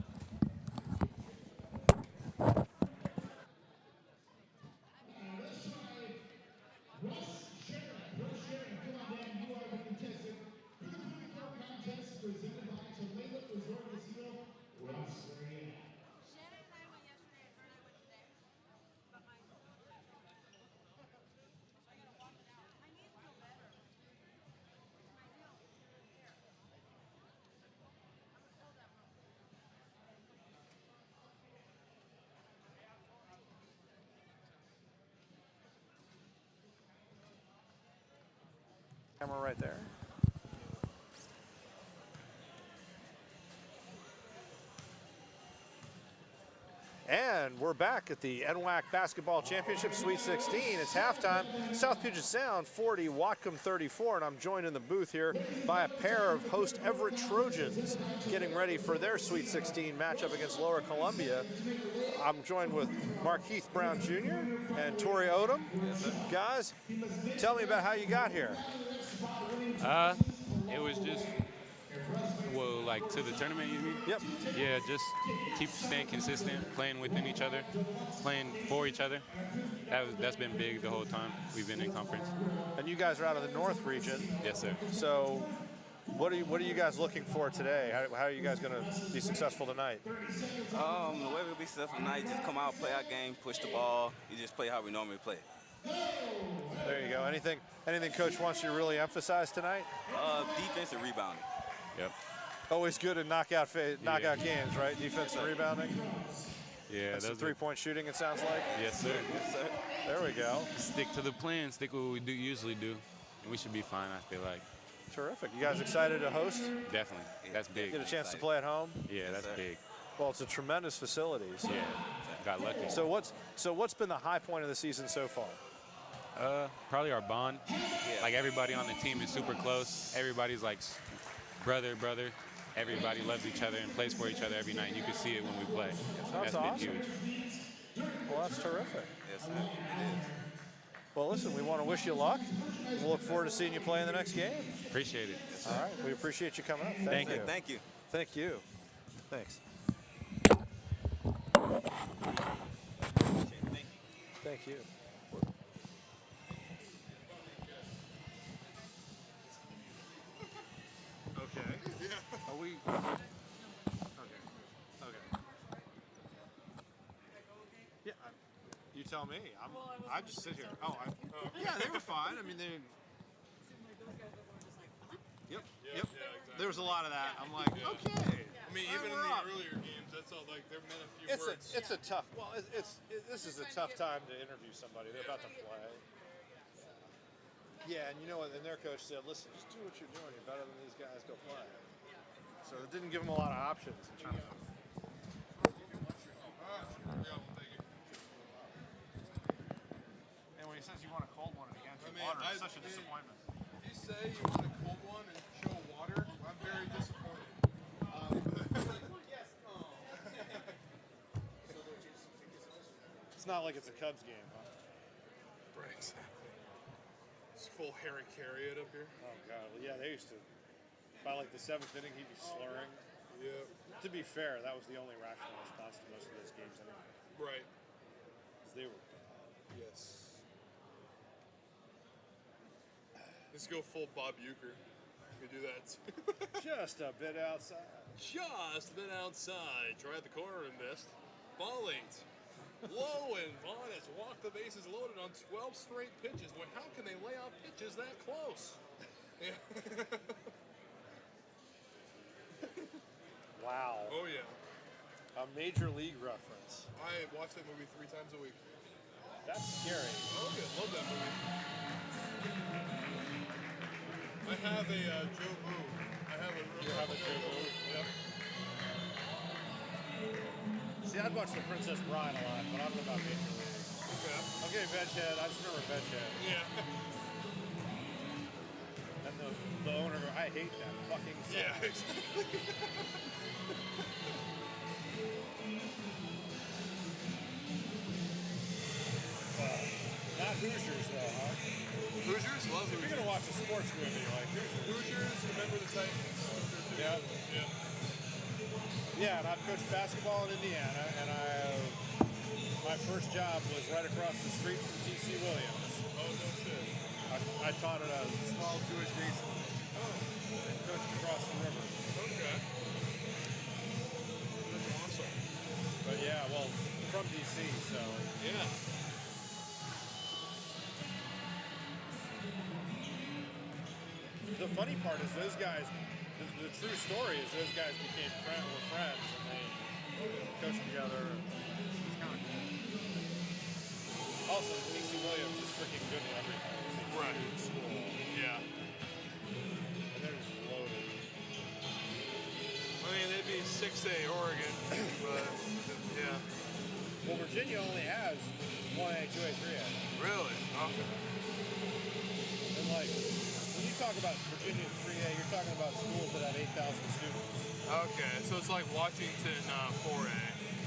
Camera right there. And we're back at the NWAC Basketball Championship Sweet 16. It's halftime. South Puget Sound 40, Whatcom 34, and I'm joined in the booth here by a pair of host Everett Trojans getting ready for their Sweet 16 matchup against Lower Columbia. I'm joined with Mark Heath Brown Jr. and Torrey Odom. Guys, tell me about how you got here. It was just, well, like to the tournament, you mean? Yep. Yeah, just keep staying consistent, playing within each other, playing for each other. That's been big the whole time we've been in conference. And you guys are out of the North region. Yes, sir. So What are you guys looking for today? How are you guys going to be successful tonight? The way we'll be successful tonight, just come out, play our game, push the ball. You just play how we normally play. There you go. Anything Coach wants you to really emphasize tonight? Defense and rebounding. Yep. Always good in knockout games, right? Defense and rebounding. Yeah, And some those are- three-point shooting, it sounds like. Yes, sir. Yes, sir. There we go. Stick to the plan. Stick with what we usually do, and we should be fine. I feel like. Terrific. You guys excited to host? Definitely. That's big. Get a chance to play at home? Yeah, that's sir. big. Well, it's a tremendous facility. So. Yeah, got lucky. So what's been the high point of the season so far? Probably our bond. Like everybody on the team is super close. Everybody's like brother. Everybody loves each other and plays for each other every night. You can see it when we play. That's been awesome. huge. Well, that's terrific. Yes, sir. It is. Well, listen, we want to wish you luck. We'll look forward to seeing you play in the next game. Appreciate it. All right. We appreciate you coming up. Thank you. Thank you. Thank you. Thanks. Thank you. Okay. Are we? Okay. Yeah. You tell me. I just sit here. Yeah, they were fine. I mean, they. Yep. There was a lot of that. I'm like, okay. I mean, even in the earlier games, that's all like they're meant a few words. It's a tough. Well, this is a tough time to interview somebody. They're about to play. Yeah, and you know what? And their coach said, "Listen, just do what you're doing. You're better than these guys. Go play." So it didn't give them a lot of options in terms of. And when he says you want a cold one and again, water, it's such a disappointment. If you say you want a cold one and show water, I'm very disappointed. It's not like it's a Cubs game, huh? Right, exactly. It's full Harry Carry it up here. Oh God, well, yeah, they used to. By like the seventh inning, he'd be slurring. Yeah. To be fair, that was the only rational response to most of those games anyway. Right. 'Cause they were bad. Yes. Let's go full Bob Euchre. We do that. Just a bit outside. Just then outside. Try the corner and missed. Ball 8. Low and Vaughn has walked the bases loaded on 12 straight pitches. Well, how can they lay out pitches that close? Yeah. Wow. Oh, yeah. A major league reference. I watch that movie 3 times a week. That's scary. Oh, yeah. Love that movie. I have a Joe Boo. You have a Joe Boo? Yep. See, I'd watch The Princess Bride a lot, but I don't know about Major League. Okay. Okay, Veghead. I just remember Veghead. Yeah. And the owner, I hate that fucking song. Yeah, exactly. Not Hoosiers, though, huh? Hoosiers? Love If you're going to watch a sports movie, like Hoosiers, remember the Titans. Yeah. Yeah. Yeah, and I've coached basketball in Indiana, and my first job was right across the street from T.C. Williams. Oh, no shit. I taught at a small Jewish nation. And coached across the river. Okay. That's awesome. But yeah, well, from D.C., so. Yeah. The funny part is those guys, the true story is those guys were friends, and they coached together. It's kind of cool. Also, T.C. Williams is freaking good at everything. It's a Right. huge school. Yeah. And they're just loaded. I mean, they'd be 6A Oregon, but yeah. Well, Virginia only has 1A, 2A, 3A. Really? Okay. And like, when you talk about Virginia 3A, you're talking about schools that have 8,000 students. Okay, so it's like Washington 4A.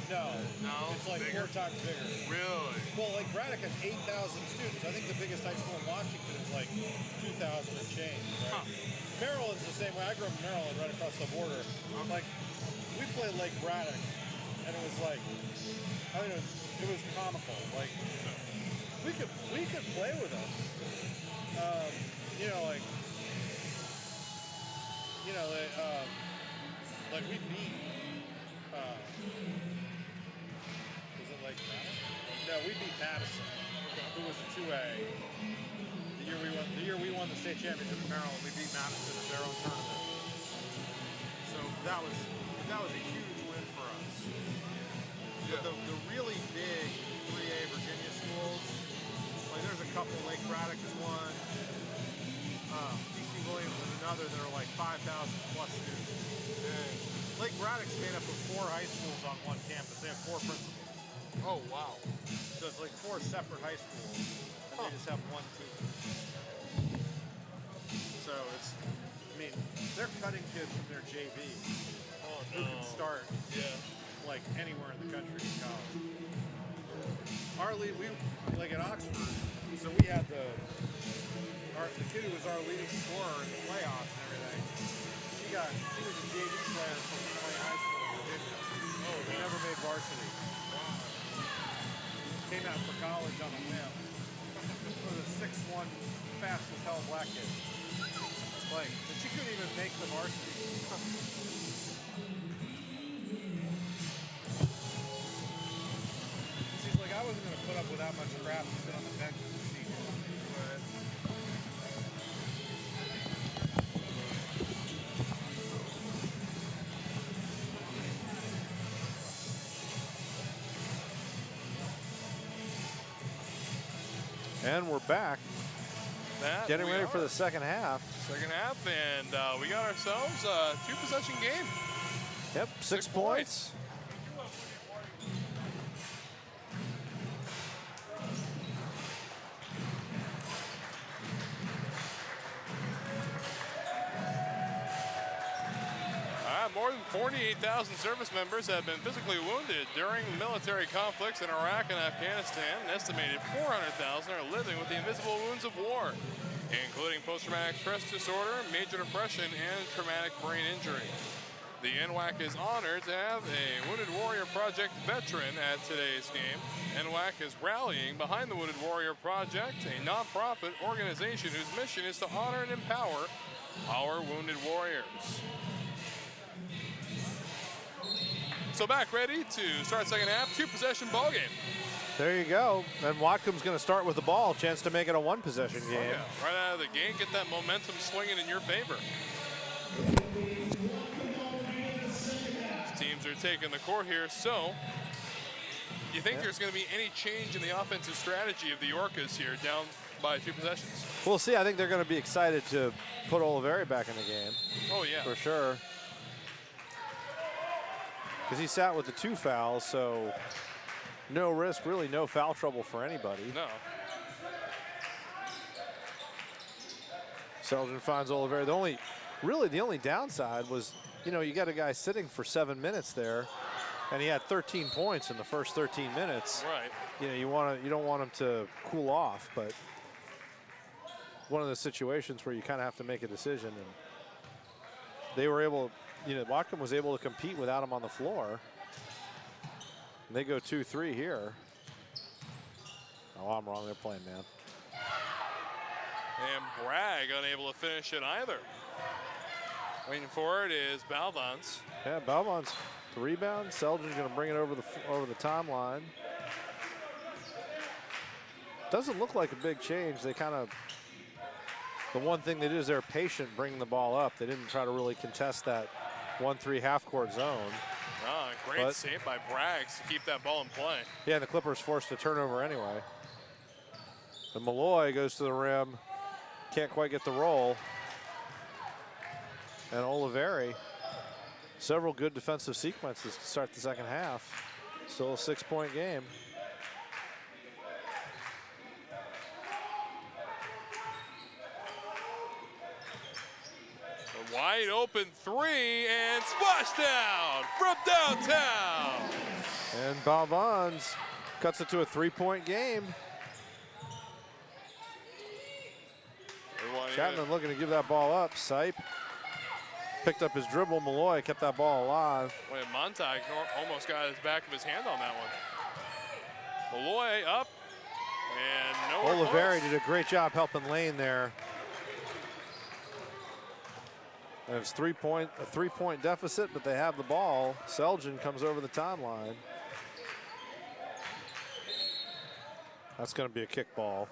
No. No? It's like Bigger? 4 times bigger. Really? Well, like Braddock has 8,000 students. I think the biggest high school in Washington is like 2,000 and change, right? Huh. Maryland's the same way. I grew up in Maryland, right across the border. Like, we played Lake Braddock, and it was like, I mean, it was comical. Like, we could play with them. You know, like, you know, like we beat, was it like Madison? No, we beat Madison, who was a 2A. The year we won the state championship in Maryland, we beat Madison at their own tournament. So that was a huge win for us. But the really big 3A Virginia schools, like there's a couple, Lake Braddock is one, DC Williams is another, that are like 5,000 plus students. Lake Braddock's made up of 4 high schools on one campus. They have 4 principals. Oh, wow. So it's like 4 separate high schools, and they just have one team. So it's, I mean, they're cutting kids from their JV. Oh, who can start like anywhere in the country in college. Our lead, like at Oxford, so we had the kid who was our leading scorer in the playoffs and everything. She was a JV player from high school in Virginia. Oh, he never made varsity. Came out for college on a whim. Was a 6'1", fast as hell black kid. Like, but she couldn't even make the varsity. She's like, I wasn't going to put up with that much crap to sit on the bench as a senior. And we're back. Getting ready for the second half. Second half, and we got ourselves a 2-possession game. Yep, 6 points. More than 48,000 service members have been physically wounded during military conflicts in Iraq and Afghanistan. An estimated 400,000 are living with the invisible wounds of war, including post-traumatic stress disorder, major depression, and traumatic brain injury. The NWAC is honored to have a Wounded Warrior Project veteran at today's game. NWAC is rallying behind the Wounded Warrior Project, a nonprofit organization whose mission is to honor and empower our wounded warriors. So back ready to start second half, 2-possession ball game. There you go. And Whatcom's going to start with the ball. Chance to make it a 1-possession game. Oh, yeah. Right out of the gate, get that momentum swinging in your favor. These teams are taking the court here, so you think there's going to be any change in the offensive strategy of the Orcas here, down by 2 possessions? We'll see. I think they're going to be excited to put Oliveri back in the game. Oh, yeah. For sure. Because he sat with the 2 fouls, so no risk, really no foul trouble for anybody. No. Selden finds Oliveri. The only downside was, you know, you got a guy sitting for 7 minutes there, and he had 13 points in the first 13 minutes. Right. You know, you don't want him to cool off, but one of the situations where you kind of have to make a decision, and they were able. You know, Whatcom was able to compete without him on the floor. And they go 2-3 here. Oh, I'm wrong. They're playing man. And Bragg unable to finish it either. Waiting for it is Balvans. Yeah, Balvans the rebound. Selden's going to bring it over the timeline. Doesn't look like a big change. They kind of, the one thing they did is they're patient bringing the ball up. They didn't try to really contest that 1-3 half-court zone. Great save by Braggs to keep that ball in play. Yeah, the Clippers forced a turnover anyway. And Malloy goes to the rim. Can't quite get the roll. And Oliveri, several good defensive sequences to start the second half. Still a 6-point game. Wide open 3 and splash down from downtown. And Balvans cuts it to a 3-point game. Chapman looking to give that ball up. Sipe picked up his dribble. Malloy kept that ball alive. Wait, Montag almost got his back of his hand on that one. Malloy up and nowhere Oliveri close. did a great job helping Lane there. And it's a 3-point deficit, but they have the ball. Selgin comes over the timeline. That's going to be a kick ball.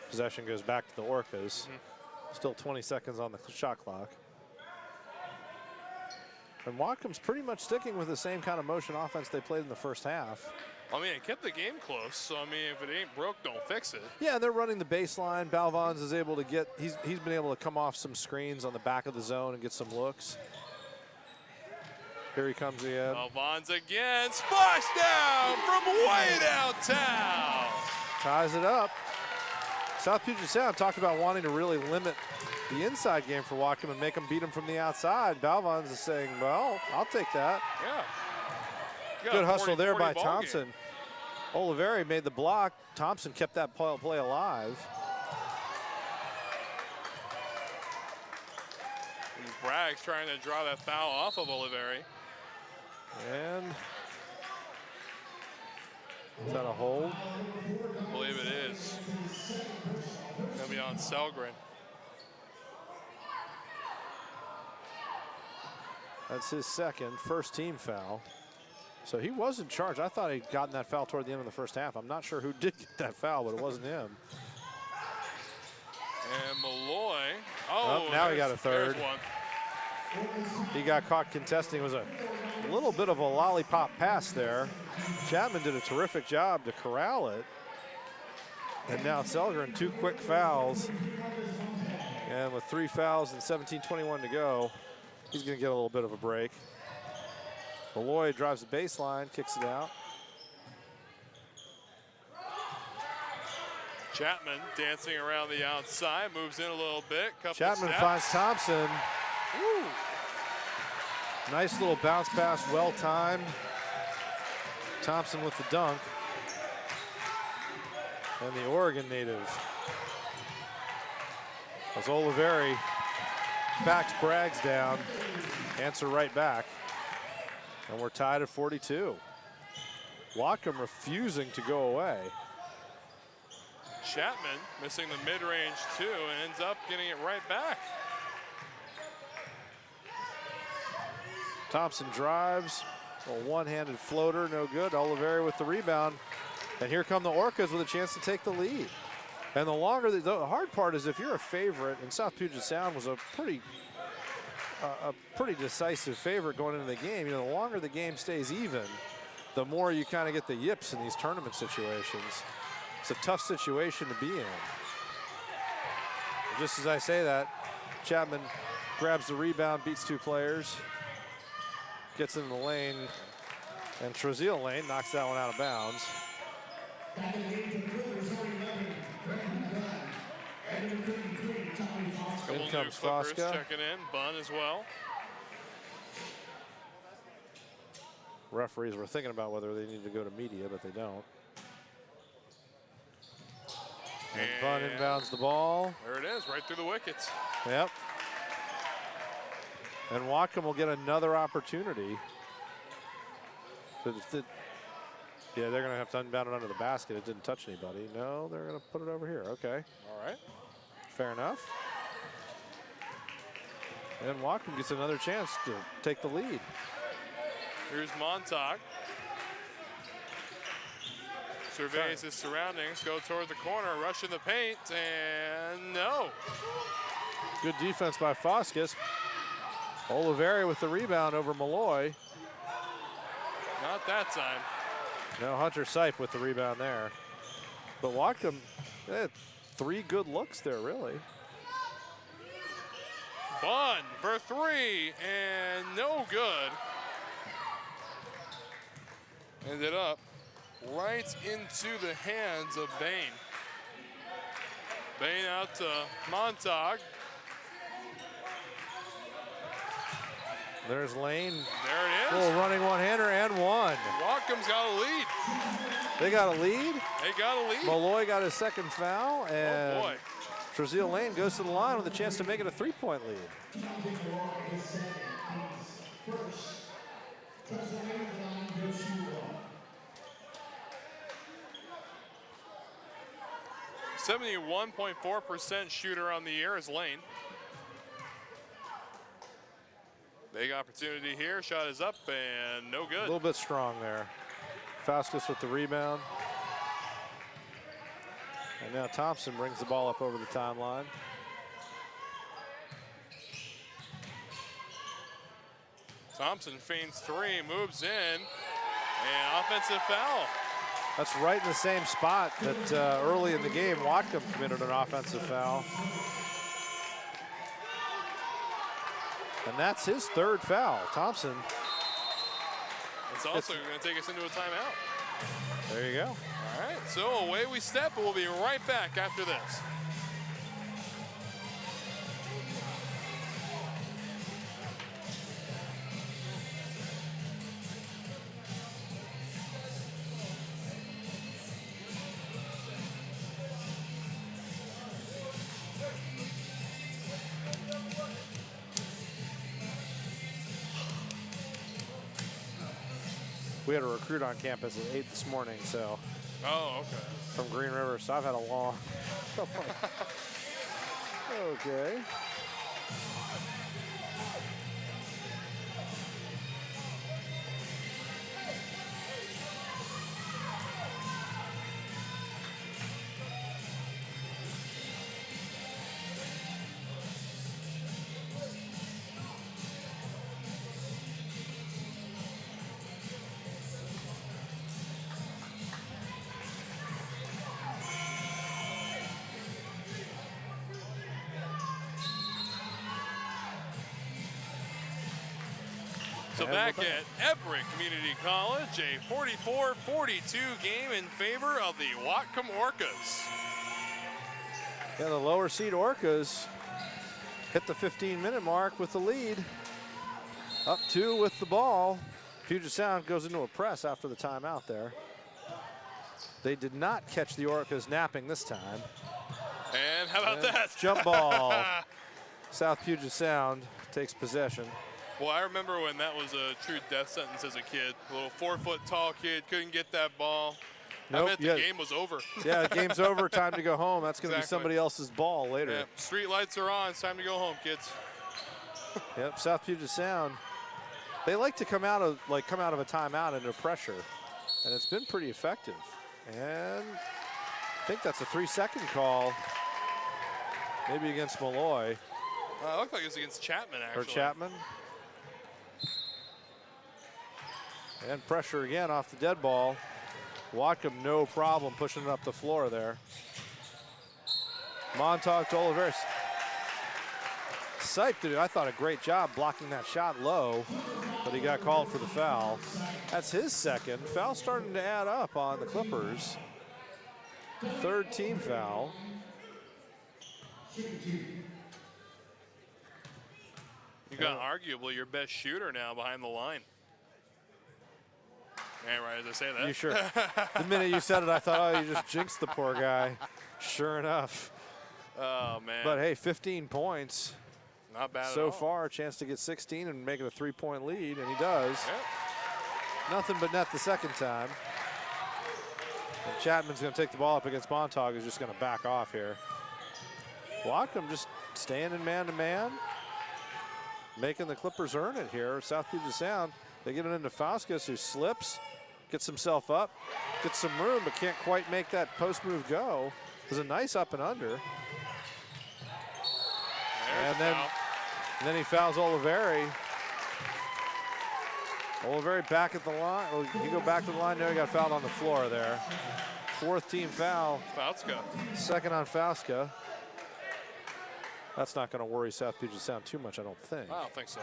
Possession goes back to the Orcas. Still 20 seconds on the shot clock. And Whatcom's pretty much sticking with the same kind of motion offense they played in the first half. I mean, it kept the game close, so I mean, if it ain't broke, don't fix it. Yeah, they're running the baseline. Balvans is able to get, he's been able to come off some screens on the back of the zone and get some looks. Here he comes again. Balvans again, splash down from way downtown. Ties it up. South Puget Sound talked about wanting to really limit the inside game for Whatcom and make them beat him from the outside. Balvans is saying, well, I'll take that. Yeah. Good hustle there by Thompson. Oliveri made the block. Thompson kept that play alive. And Bragg's trying to draw that foul off of Oliveri. And is that a hold? I believe it is. Gonna be on Selgren. That's his first team foul. So he was in charge. I thought he'd gotten that foul toward the end of the first half. I'm not sure who did get that foul, but it wasn't him. And Malloy. Now he got a third. There's one. He got caught contesting. It was a little bit of a lollipop pass there. Chapman did a terrific job to corral it. And now Selgren, 2 quick fouls. And with 3 fouls and 17:21 to go, he's going to get a little bit of a break. Malloy drives the baseline, kicks it out. Chapman dancing around the outside, moves in a little bit. Chapman finds Thompson. Woo. Nice little bounce pass, well timed. Thompson with the dunk. And the Oregon native. As Oliveri backs Braggs down, answer right back. And we're tied at 42. Whatcom refusing to go away. Chapman missing the mid-range too and ends up getting it right back. Thompson drives, a one-handed floater, no good. Oliveri with the rebound. And here come the Orcas with a chance to take the lead. And the hard part is if you're a favorite, and South Puget Sound was a pretty decisive favorite going into the game. You know, the longer the game stays even, the more you kind of get the yips in these tournament situations. It's a tough situation to be in. Just as I say that, Chapman grabs the rebound, beats 2 players, gets in the lane, and Trezeal Lane knocks that one out of bounds. In comes Fosca. Checking in, Bunn as well. Referees were thinking about whether they need to go to media, but they don't. And Bunn inbounds the ball. There it is, right through the wickets. Yep. And Whatcom will get another opportunity. Yeah, they're going to have to unbound it under the basket. It didn't touch anybody. No, they're going to put it over here. Okay. All right. Fair enough. And Whatcom gets another chance to take the lead. Here's Montauk. Surveys his surroundings, go toward the corner, rush in the paint, and no. Good defense by Foskis. Oliveri with the rebound over Malloy. Not that time. No, Hunter Sipe with the rebound there. But Whatcom, they had 3 good looks there, really. Bunn for 3, and no good. Ended up right into the hands of Bain. Bain out to Montauk. There's Lane. There it is. Little running one-hander and one. Whatcom's got a lead. They got a lead. They got a lead. Malloy got his second foul, and oh boy. Trezeal Lane goes to the line with a chance to make it a 3-point lead. 71.4% shooter on the year is Lane. Big opportunity here. Shot is up and no A good. little bit strong there. Fauskas with the rebound. And now Thompson brings the ball up over the timeline. Thompson feigns three, moves in, and offensive foul. That's right in the same spot that early in the game, Whatcom committed an offensive foul. And that's his third foul. Thompson. It's also going to take us into a timeout. There you go. All right, so away we step, and we'll be right back after this. We had a recruit on campus at 8 this morning, so. Oh, okay. From Green River, so I've had a long. Okay. So back at Everett Community College, a 44-42 game in favor of the Whatcom Orcas. Yeah, the lower seed Orcas hit the 15-minute mark with the lead. Up 2 with the ball. Puget Sound goes into a press after the timeout there. They did not catch the Orcas napping this time. And how about that? Jump ball. South Puget Sound takes possession. Well, I remember when that was a true death sentence as a kid. A little 4-foot-tall kid, couldn't get that ball. Nope, I meant the game was over. Yeah, the game's over, time to go home. That's going to Exactly. be somebody else's ball later. Yeah, street lights are on, it's time to go home, kids. Yep, South Puget Sound. They like to come out of a timeout under pressure, and it's been pretty effective. And I think that's a 3-second call, maybe against Malloy. It looked like it was against Chapman, actually. Or Chapman. And pressure again off the dead ball. Whatcom, no problem pushing it up the floor there. Montauk to Oliveris. Sipe did, I thought, a great job blocking that shot low, but he got called for the foul. That's his second. Foul starting to add up on the Clippers. Third team foul. You got arguably your best shooter now behind the line. Yeah, right, as I say that. You sure? The minute you said it, I thought, oh, you just jinxed the poor guy. Sure enough. Oh, man. But hey, 15 points. Not bad so at all. far, a chance to get 16 and make it a 3-point lead, and he does. Yep. Nothing but net the second time. And Chapman's going to take the ball up against Montauk, who's just going to back off here. Whatcom just staying in man-to-man, making the Clippers earn it here. South Puget Sound, they get it into Fauskas, who slips, gets himself up, gets some room, but can't quite make that post move go. It was a nice up and under. There's And then he fouls Oliveri. Oliveri back at the line. Well, he go back to the line. No, he got fouled on the floor there. Fourth team foul. Fauska. Second on Fauska. That's not going to worry South Puget Sound too much, I don't think. I don't think so.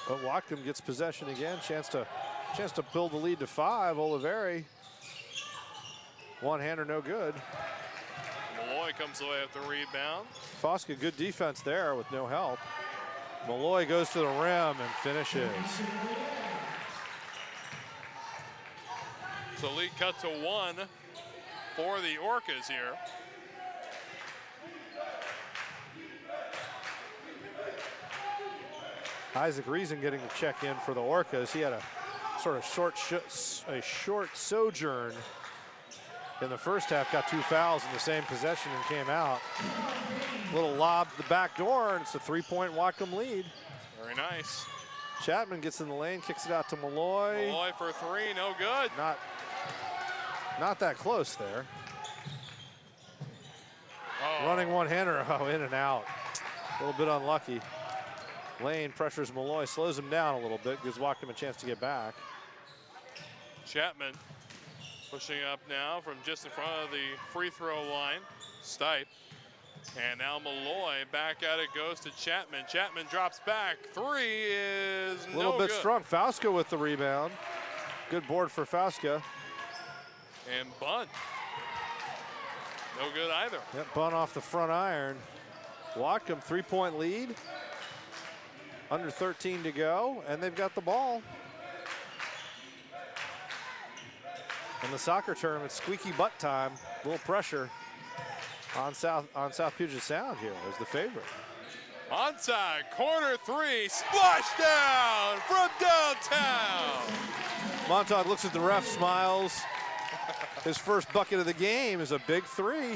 But Whatcom gets possession again. Chance to build the lead to 5. Oliveri. One-hander, no good. Malloy comes away with the rebound. Fauska, good defense there with no help. Malloy goes to the rim and finishes. So lead cut to 1 for the Orcas here. Isaac Reason getting the check in for the Orcas. He had a sort of short sojourn in the first half, got 2 fouls in the same possession and came out. Little lob to the back door, and it's a 3-point Whatcom lead. Very nice. Chapman gets in the lane, kicks it out to Malloy. Malloy for 3, no good. Not that close there. Oh. Running one-hander, in and out. A little bit unlucky. Lane pressures Malloy, slows him down a little bit, gives Whatcom a chance to get back. Chapman pushing up now from just in front of the free throw line. Stipe. And now Malloy back at it goes to Chapman. Chapman drops back. 3 is no good. A little bit strong. Fauska with the rebound. Good board for Fauska. And Bunn. No good either. Yep, Bunn off the front iron. Whatcom 3-point lead. Under 13 to go, and they've got the ball. In the soccer tournament, squeaky butt time. A little pressure on South Puget Sound here as the favorite. Onside, corner 3, splashdown from downtown. Montauk looks at the ref, smiles. His first bucket of the game is a big 3,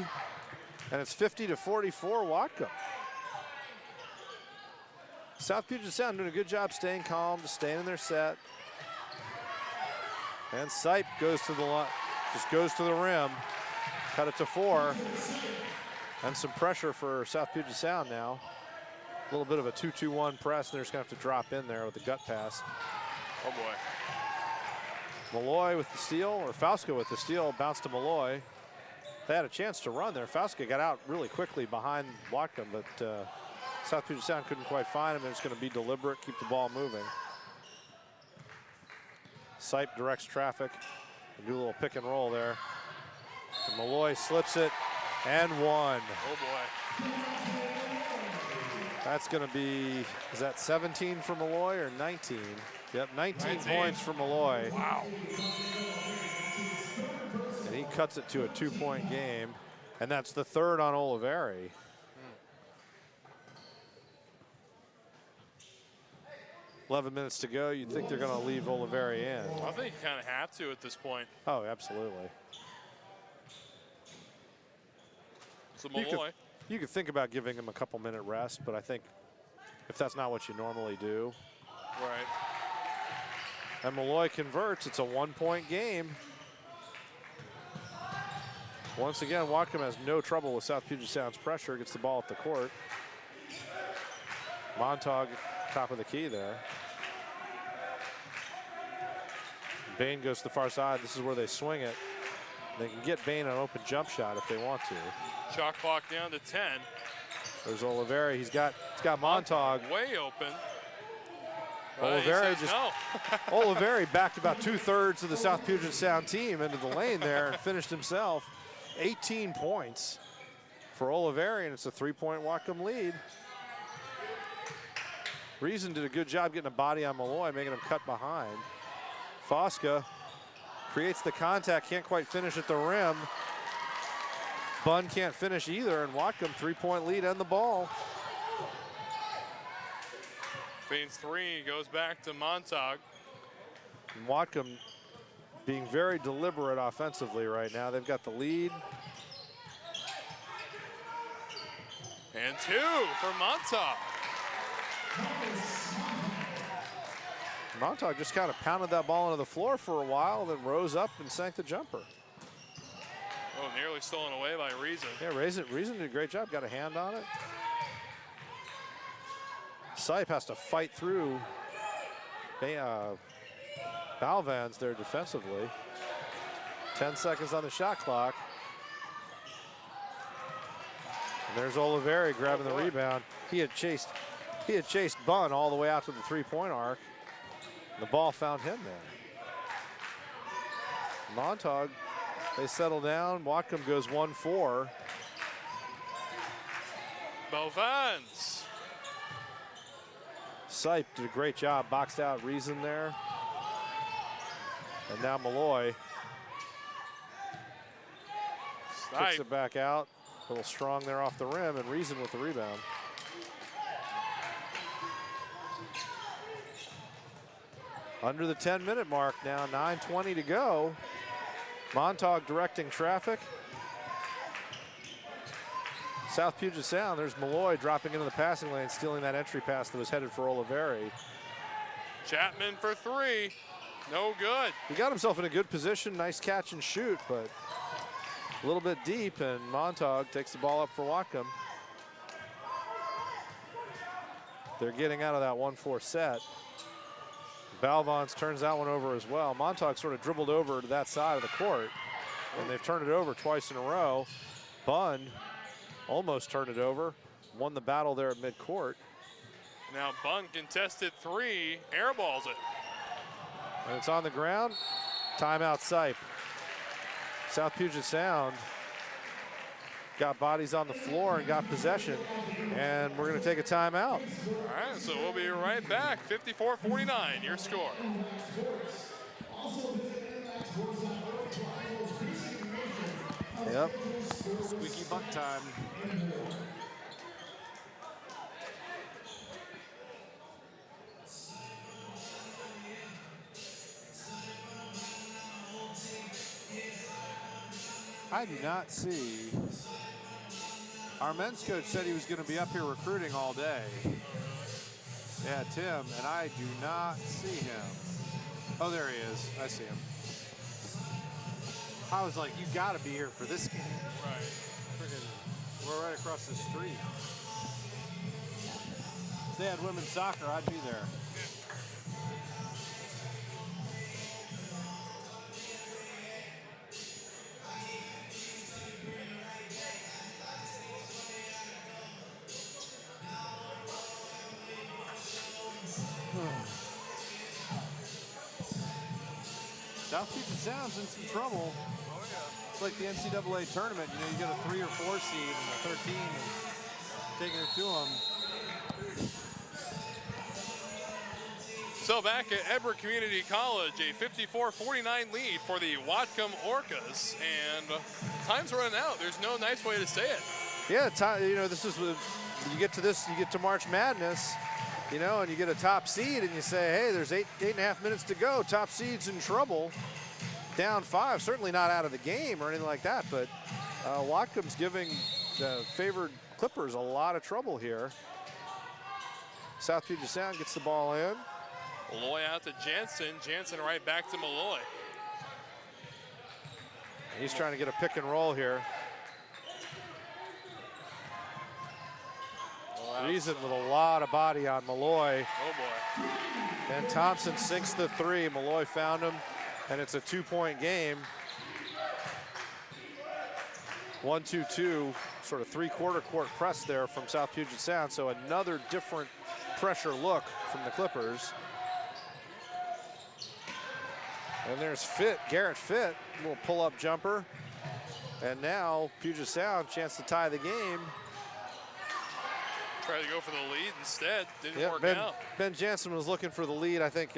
and it's 50-44 Whatcom. South Puget Sound doing a good job staying calm, just staying in their set. And Sipe goes to the just goes to the rim. Cut it to 4. And some pressure for South Puget Sound now. A little bit of a 2-2-1 press. They're just gonna have to drop in there with the gut pass. Oh boy. Malloy with the steal, or Fauska with the steal, bounce to Malloy. They had a chance to run there. Fauska got out really quickly behind Whatcom, but South Puget Sound couldn't quite find him. They're just gonna be deliberate, keep the ball moving. Sipe directs traffic and do a little pick and roll there. And Malloy slips it and 1. Oh boy. That's gonna be, is that 17 for Malloy or 19? Yep, 19 points for Malloy. Wow. And he cuts it to a 2-point game. And that's the 3rd on Oliveri. 11 minutes to go. You'd think they're going to leave Oliveri in. I think you kind of have to at this point. Oh, absolutely. So Malloy. You could think about giving him a couple-minute rest, but I think if that's not what you normally do. Right. And Malloy converts. It's a 1-point game. Once again, Whatcom has no trouble with South Puget Sound's pressure. Gets the ball at the court. Montauk, top of the key there. Bain goes to the far side. This is where they swing it. They can get Bain an open jump shot if they want to. Shot clock down to 10. There's Oliveri. He's got Montauk. Way open. Oliveri just no. Oliveri backed about 2/3 of the South Puget Sound team into the lane there and finished himself. 18 points for Oliveri, and it's a 3-point Whatcom lead. Reason did a good job getting a body on Malloy, making him cut behind. Fauska creates the contact, can't quite finish at the rim. Bunn can't finish either, and Whatcom 3-point lead and the ball. Feigns 3, goes back to Montauk. And Whatcom being very deliberate offensively right now. They've got the lead. And 2 for Montauk. Montauk just kind of pounded that ball into the floor for a while, then rose up and sank the jumper. Oh, nearly stolen away by Reason. Yeah, Reason did a great job, got a hand on it. Sipe has to fight through Balvans there defensively. 10 seconds on the shot clock. And there's Oliveri grabbing the rebound. He had chased Bunn all the way out to the 3-point arc. The ball found him there. Montauk, they settle down. Whatcom goes 1-4. Balvans. Sipe did a great job, boxed out Reason there. And now Malloy kicks it back out. A little strong there off the rim, and Reason with the rebound. Under the 10-minute mark now, 9:20 to go. Montauk directing traffic. South Puget Sound, there's Malloy dropping into the passing lane, stealing that entry pass that was headed for Oliveri. Chapman for three. No good. He got himself in a good position, nice catch and shoot, but a little bit deep, and Montauk takes the ball up for Whatcom. They're getting out of that 1-4 set. Balvons turns that one over as well. Montauk sort of dribbled over to that side of the court, and they've turned it over twice in a row. Bunn almost turned it over, won the battle there at midcourt. Now Bunn contested three, airballs it. And it's on the ground. Timeout Sipe. South Puget Sound got bodies on the floor and got possession. And we're going to take a timeout. All right, so we'll be right back. 54-49, your score. Yep. Squeaky butt time. I do not see. Our men's coach said he was going to be up here recruiting all day. Yeah, Tim, and I do not see him. Oh, there he is. I see him. I was like, you got to be here for this game. Right. Freaking, we're right across the street. If they had women's soccer, I'd be there. South Puget Sound's in some trouble. Oh, yeah. It's like the NCAA tournament. You know, you get a 3 or 4 seed and a 13 is taking it to them. So back at Edward Community College, a 54-49 lead for the Whatcom Orcas, and time's running out. There's no nice way to say it. Yeah, you know, this is you get to March Madness, you know, and you get a top seed, and you say, hey, there's eight and a half minutes to go. Top seed's in trouble. Down 5, certainly not out of the game or anything like that, but Whatcom's giving the favored Clippers a lot of trouble here. South Puget Sound gets the ball in. Malloy out to Jansen. Jansen right back to Malloy. He's trying to get a pick and roll here. Reason with a lot of body on Malloy. Oh boy. And Thompson sinks the 3. Malloy found him, and it's a 2-point game. 1-2-2, sort of 3-quarter court press there from South Puget Sound. So another different pressure look from the Clippers. And there's Garrett Fitt, little pull-up jumper. And now Puget Sound, chance to tie the game. Try to go for the lead instead. Didn't work out. Ben Jansen was looking for the lead. I think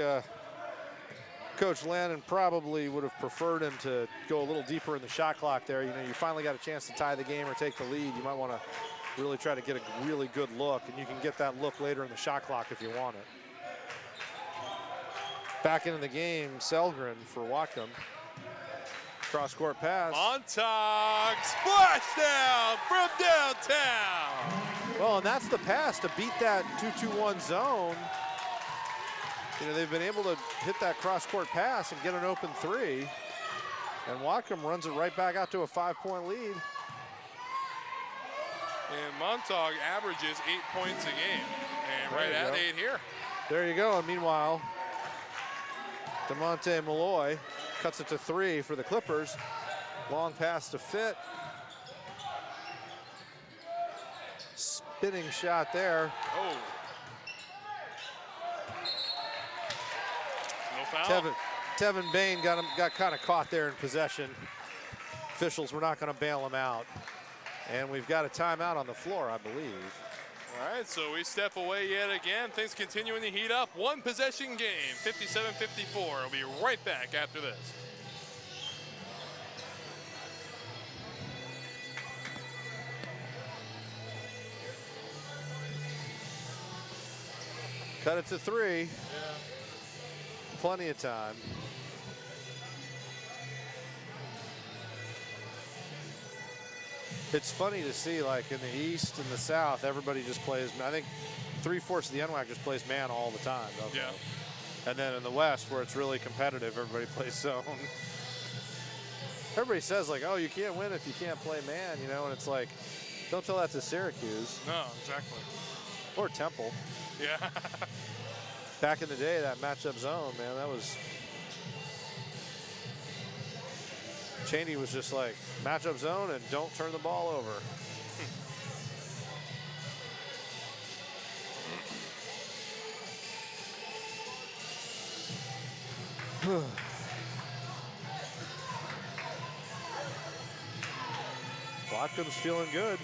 Coach Lannon probably would have preferred him to go a little deeper in the shot clock there. You know, you finally got a chance to tie the game or take the lead. You might want to really try to get a really good look, and you can get that look later in the shot clock if you want it. Back into the game, Selgren for Whatcom. Cross-court pass. Montauk splashdown from downtown. Well, and that's the pass to beat that 2-2-1 zone. You know, they've been able to hit that cross-court pass and get an open 3. And Whatcom runs it right back out to a 5-point lead. And Montauk averages 8 points a game. And right at 8 here. There you go. And meanwhile, DeMonte Malloy cuts it to 3 for the Clippers. Long pass to Fitt. Spinning shot there. Oh. No foul. Tevin Bain got kind of caught there in possession. Officials were not going to bail him out. And we've got a timeout on the floor, I believe. All right, so we step away yet again. Things continuing to heat up. One possession game, 57-54. We'll be right back after this. Cut it to 3. Yeah. Plenty of time. It's funny to see, like in the East and the South, everybody just plays. I think 3/4 of the NWAC just plays man all the time. Okay. Yeah. And then in the West, where it's really competitive, everybody plays zone. Everybody says like, oh, you can't win if you can't play man, you know, and it's like, don't tell that to Syracuse. No, exactly. Or Temple. Yeah. Back in the day, that matchup zone, man, that was. Cheney was just like, matchup zone and don't turn the ball over. Whatcom's feeling good.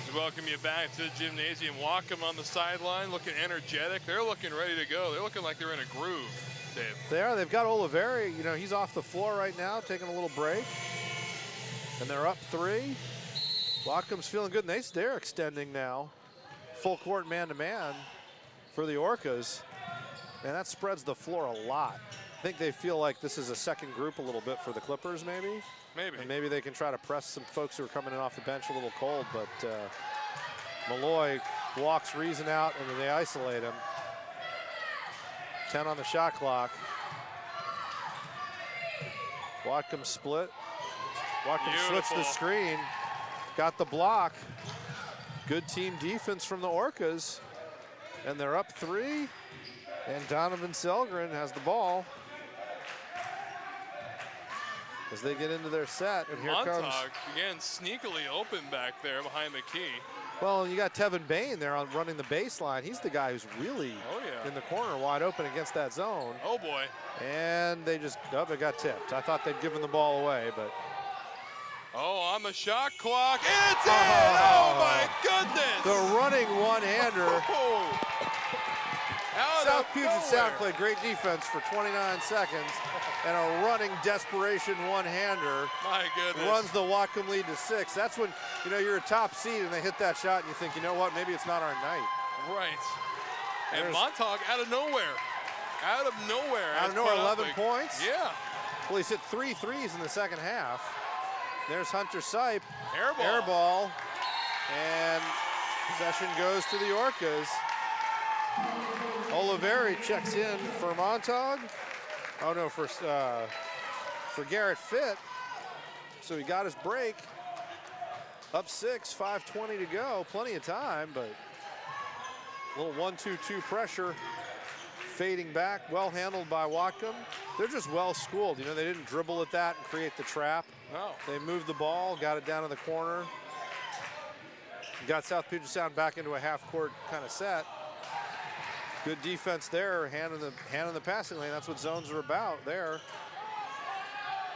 Let's welcome you back to the gymnasium. Whatcom on the sideline, looking energetic. They're looking ready to go. They're looking like they're in a groove, Dave. They are. They've got Oliveri. You know, he's off the floor right now, taking a little break. And they're up 3. Whatcom's feeling good. And they're extending now. Full court man-to-man for the Orcas. And that spreads the floor a lot. I think they feel like this is a second group a little bit for the Clippers, maybe. Maybe. And maybe they can try to press some folks who are coming in off the bench a little cold, but Malloy walks Reason out and then they isolate him. 10 on the shot clock. Whatcom split. Whatcom switched the screen. Got the block. Good team defense from the Orcas. And they're up 3. And Donovan Selgren has the ball as they get into their set. And here Montauk, comes, again, sneakily open back there behind the key. well, and you got Tevin Bain there on running the baseline. He's the guy who's really in the corner wide open against that zone. Oh, boy. And they just, it got tipped. I thought they'd given the ball away, but. Oh, on the shot clock. It's in! Oh, my goodness! The running one-hander. Oh. South Puget Sound played great defense for 29 seconds, and a running desperation one-hander. My goodness. Runs the Whatcom lead to 6. That's when, you know, you're a top seed and they hit that shot and you think, you know what, maybe it's not our night. Right. And Montauk out of nowhere. Out of nowhere, 11 points. Yeah. Well, he's hit 3 threes in the second half. There's Hunter Sipe. Air ball. And possession goes to the Orcas. Oliveri checks in for Montauk. Oh no, for Garrett Fitt. So he got his break. Up 6, 5:20 to go. Plenty of time, but a little 1-2-2 pressure. Fading back, well handled by Whatcom. They're just well schooled. You know, they didn't dribble at that and create the trap. No. They moved the ball, got it down in the corner. Got South Puget Sound back into a half-court kind of set. Good defense there, hand in the passing lane. That's what zones are about there.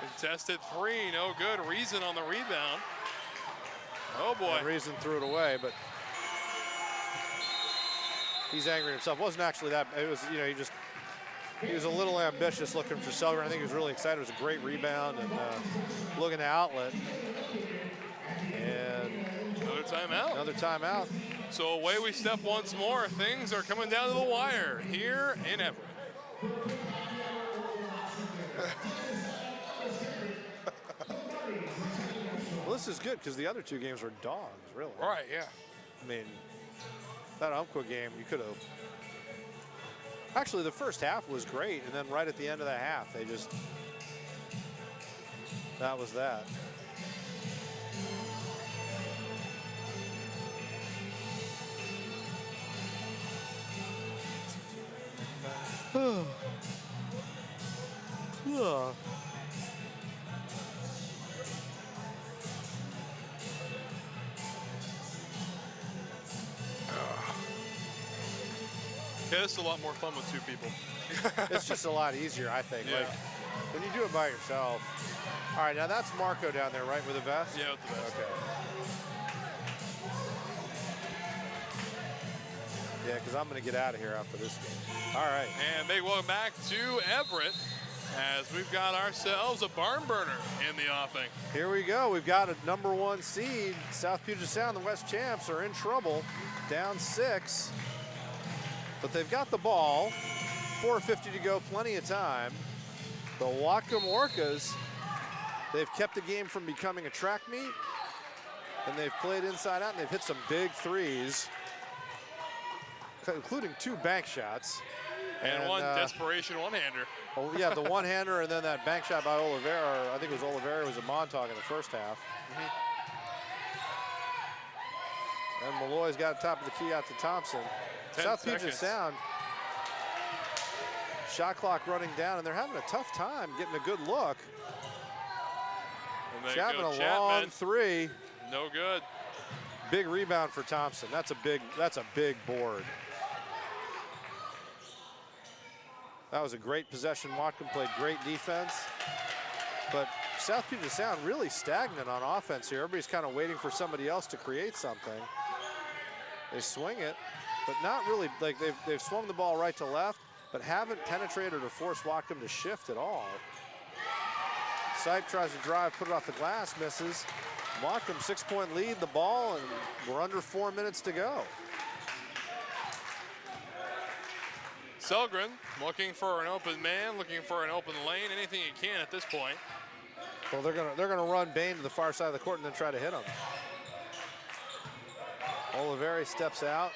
Contested 3, no good. Reason on the rebound. Oh boy. And Reason threw it away, but he's angry at himself. It wasn't actually that. It was, you know, he was a little ambitious looking for Selgren. I think he was really excited. It was a great rebound and looking to outlet. And another timeout. Another timeout. So away we step once more. Things are coming down to the wire here in Everett. Well, this is good because the other 2 games were dogs, really. Right, yeah. I mean, that Umpqua game, you could have. Actually, the first half was great, and then right at the end of the half, they just. That was that. Yeah, this is a lot more fun with 2 people. It's just a lot easier, I think. Yeah. Like, when you do it by yourself. All right, now that's Marco down there, right, with the vest? Yeah, with the vest. Okay. Yeah, because I'm going to get out of here after this game. All right. And they welcome back to Everett as we've got ourselves a barn burner in the offing. Here we go. We've got a #1 seed. South Puget Sound, the West Champs, are in trouble. Down 6. But they've got the ball. 4:50 to go, plenty of time. The Whatcom Orcas They've kept the game from becoming a track meet, and they've played inside out, and they've hit some big threes, including 2 bank shots. And one desperation one-hander. Oh, yeah, the one-hander, and then that bank shot by Oliveira. I think it was Oliveira, was a Montauk in the first half. And Malloy's got top of the key out to Thompson. 10 South Puget seconds. Sound. Shot clock running down, and they're having a tough time getting a good look. And there Chapman, you go, a long Chapman. 3. No good. Big rebound for Thompson. That's a big board. That was a great possession. Whatcom played great defense. But South Puget Sound really stagnant on offense here. Everybody's kind of waiting for somebody else to create something. They swing it, but not really. Like they've swung the ball right to left, but haven't penetrated or forced Whatcom to shift at all. Sipe tries to drive, put it off the glass, misses. Whatcom 6-point lead, the ball, and we're under 4 minutes to go. Selgren looking for an open man, looking for an open lane, anything he can at this point. Well, they're gonna run Bain to the far side of the court and then try to hit him. Oliveri steps out.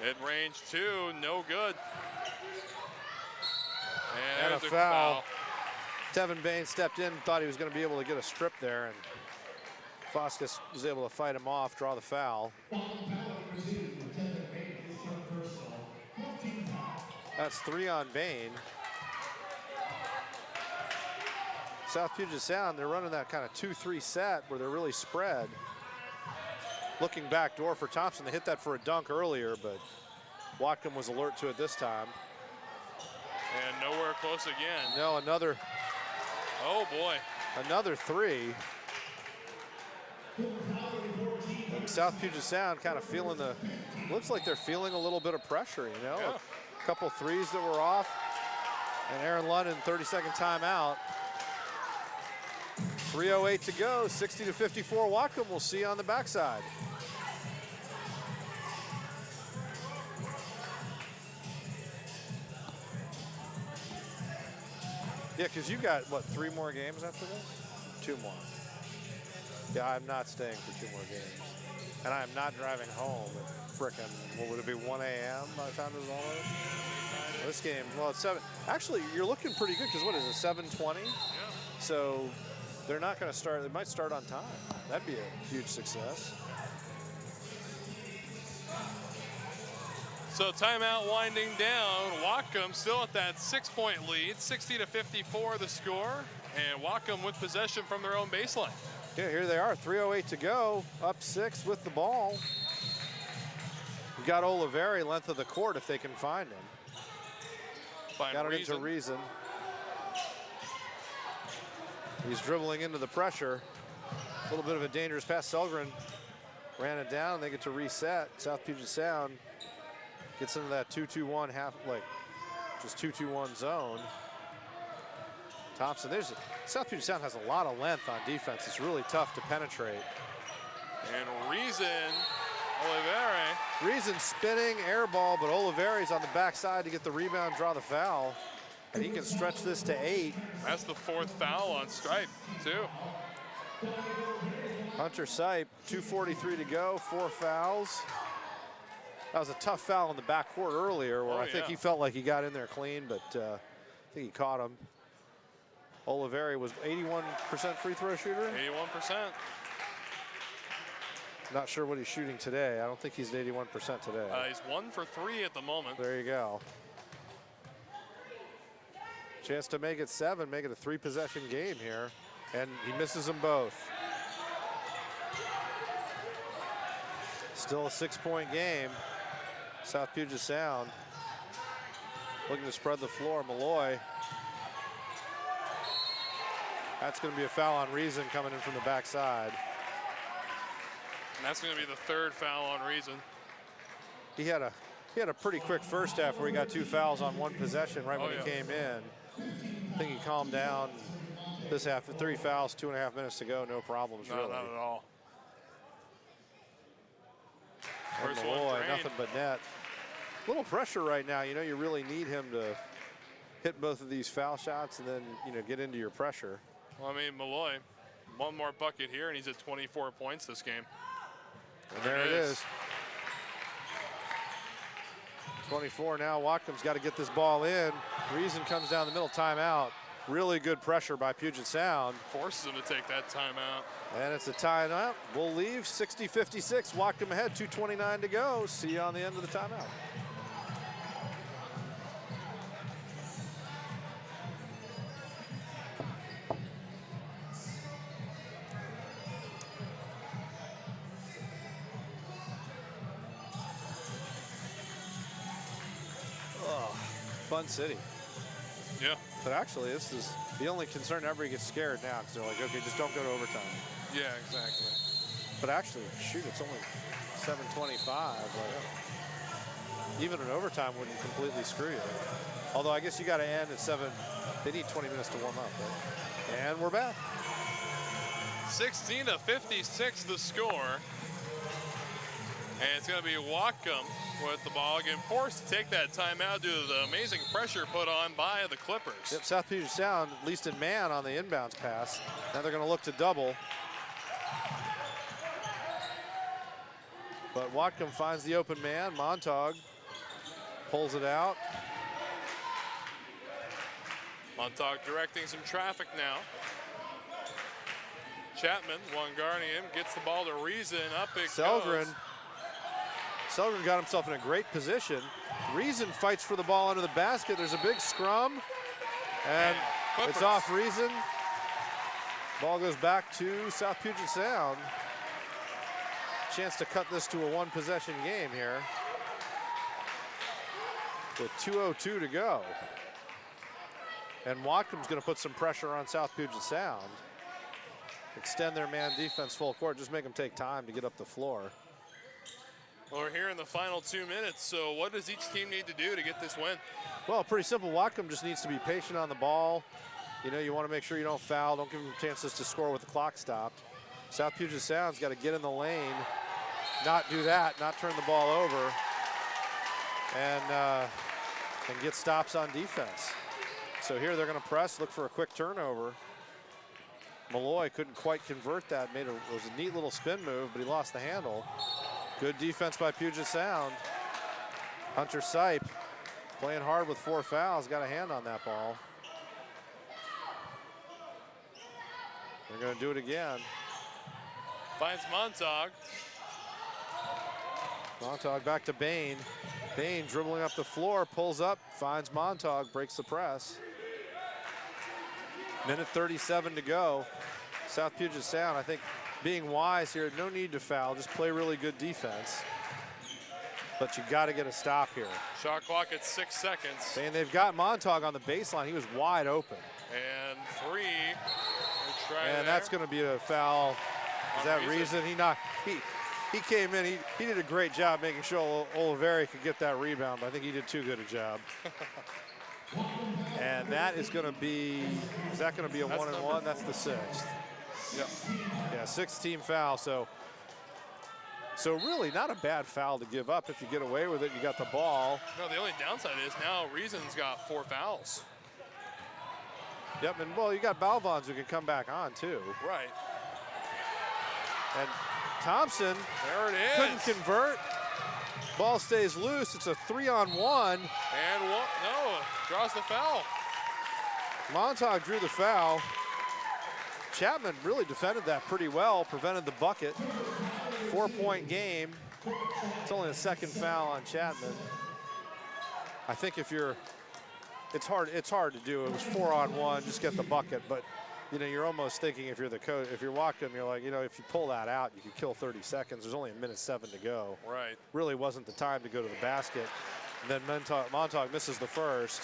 Mid-range 2, no good. And there's a foul. Tevin Bain stepped in, thought he was going to be able to get a strip there, and Foskis was able to fight him off, draw the foul. That's 3 on Bain. South Puget Sound, they're running that kind of 2-3 set where they're really spread. Looking back door for Thompson. They hit that for a dunk earlier, but Whatcom was alert to it this time. And nowhere close again. No, another. Oh boy. Another 3. And South Puget Sound kind of feeling looks like they're feeling a little bit of pressure, you know? Yeah. A couple threes that were off. And Aaron London, 30-second timeout. 3:08 to go, 60-54 Whatcom. We'll see you on the backside. Yeah, because you got, what, 3 more games after this? 2 more. Yeah, I'm not staying for 2 more games. And I'm not driving home at frickin', what would it be, 1 a.m. by the time this is all over? This game, well, it's 7. Actually, you're looking pretty good because what is it, 7:20? Yeah. So they're not going to start, they might start on time. That'd be a huge success. So timeout winding down. Whatcom still at that 6-point lead, 60-54 the score, and Whatcom with possession from their own baseline. Yeah, here they are, 3:08 to go, up 6 with the ball. We've got Oliveri length of the court if they can find him. Got it into Reason. He's dribbling into the pressure. A little bit of a dangerous pass. Selgren ran it down. They get to reset. South Puget Sound gets into that 2-2-1 half, like just 2-2-1 zone. Thompson, South Puget Sound has a lot of length on defense. It's really tough to penetrate. And Reason, Oliveri. Reason spinning, air ball, but Oliveri's on the backside to get the rebound, draw the foul. And he can stretch this to 8. That's the 4th foul on Stripe, too. Hunter Sipe, 2:43 to go, 4 fouls. That was a tough foul in the backcourt earlier where I think he felt like he got in there clean, but I think he caught him. Oliveri was 81% free throw shooter. 81%. Not sure what he's shooting today. I don't think he's at 81% today. He's 1 for 3 at the moment. There you go. Chance to make it 7, make it a 3-possession game here. And he misses them both. Still a 6-point game. South Puget Sound looking to spread the floor. Malloy. That's going to be a foul on Reason coming in from the backside. And that's going to be the 3rd foul on Reason. He had a pretty quick first half where he got 2 fouls on 1 possession right when he came in. I think he calmed down this half. 3 fouls, 2.5 minutes to go, no problems really. Not at all. And Malloy, nothing but net. Little pressure right now. You know, you really need him to hit both of these foul shots and then, you know, get into your pressure. Well, I mean, Malloy, one more bucket here, and he's at 24 points this game. And there it is. 24 now. Whatcom's got to get this ball in. Reason comes down the middle, timeout. Really good pressure by Puget Sound. Forces him to take that timeout. And it's a timeout. We'll leave 60-56. Whatcom ahead, 2:29 to go. See you on the end of the timeout. Oh, fun city. Yeah. But actually, this is the only concern. Everybody gets scared now because they're like, okay, just don't go to overtime. Yeah, exactly. But actually, shoot, it's only 7:25. Like, even an overtime wouldn't completely screw you. Although I guess you got to end at 7. They need 20 minutes to warm up, right? And we're back. 16-56 the score. And it's going to be Whatcom with the ball, getting forced to take that timeout due to the amazing pressure put on by the Clippers. Yep, South Puget Sound, at least in man, on the inbounds pass. Now they're going to look to double. But Whatcom finds the open man. Montague pulls it out. Montague directing some traffic now. Chapman, one guarding him, gets the ball to Reason. Up it Selgren. goes. Selgren got himself in a great position. Reason fights for the ball under the basket. There's a big scrum. And it's off Reason. Ball goes back to South Puget Sound. Chance to cut this to a one-possession game here. With 2:02 to go. And Whatcom's going to put some pressure on South Puget Sound. Extend their man defense full court. Just make them take time to get up the floor. Well, we're here in the final 2 minutes, so what does each team need to do to get this win? Well, pretty simple. Whatcom just needs to be patient on the ball. You know, you want to make sure you don't foul. Don't give them chances to score with the clock stopped. South Puget Sound's got to get in the lane, not do that, not turn the ball over, and get stops on defense. So here they're going to press, look for a quick turnover. Malloy couldn't quite convert that. It was a neat little spin move, but he lost the handle. Good defense by Puget Sound. Hunter Sipe playing hard with 4 fouls, got a hand on that ball. They're going to do it again. Finds Montague. Montague back to Bain. Bain dribbling up the floor, pulls up, finds Montague, breaks the press. Minute 37 to go. South Puget Sound, I think, being wise here, no need to foul, just play really good defense. But you got to get a stop here. Shot clock at 6 seconds. And they've got Montague on the baseline. He was wide open. And 3. And that's going to be a foul. Is that Reason? He came in, he did a great job making sure Oliveri could get that rebound, but I think he did too good a job. And that is going to be, is that going to be a 1-and-1? That's the 6th. Yep. Yeah, 6-team foul. So really not a bad foul to give up. If you get away with it, you got the ball. No, the only downside is now Reason's got 4 fouls. Yep, and well, you got Balvons who can come back on too. Right. And Thompson there it is. Couldn't convert. Ball stays loose. It's a 3-on-1. And no, draws the foul. Montague drew the foul. Chapman really defended that pretty well, prevented the bucket. 4-point game. It's only the 2nd foul on Chapman. I think if you're, it's hard to do. It was 4-on-1, just get the bucket, but you know, you're almost thinking if you're the coach, if you're Whatcom, you're like, you know, if you pull that out, you could kill 30 seconds. There's only 1:07 to go. Right. Really wasn't the time to go to the basket. And then Montague misses the first.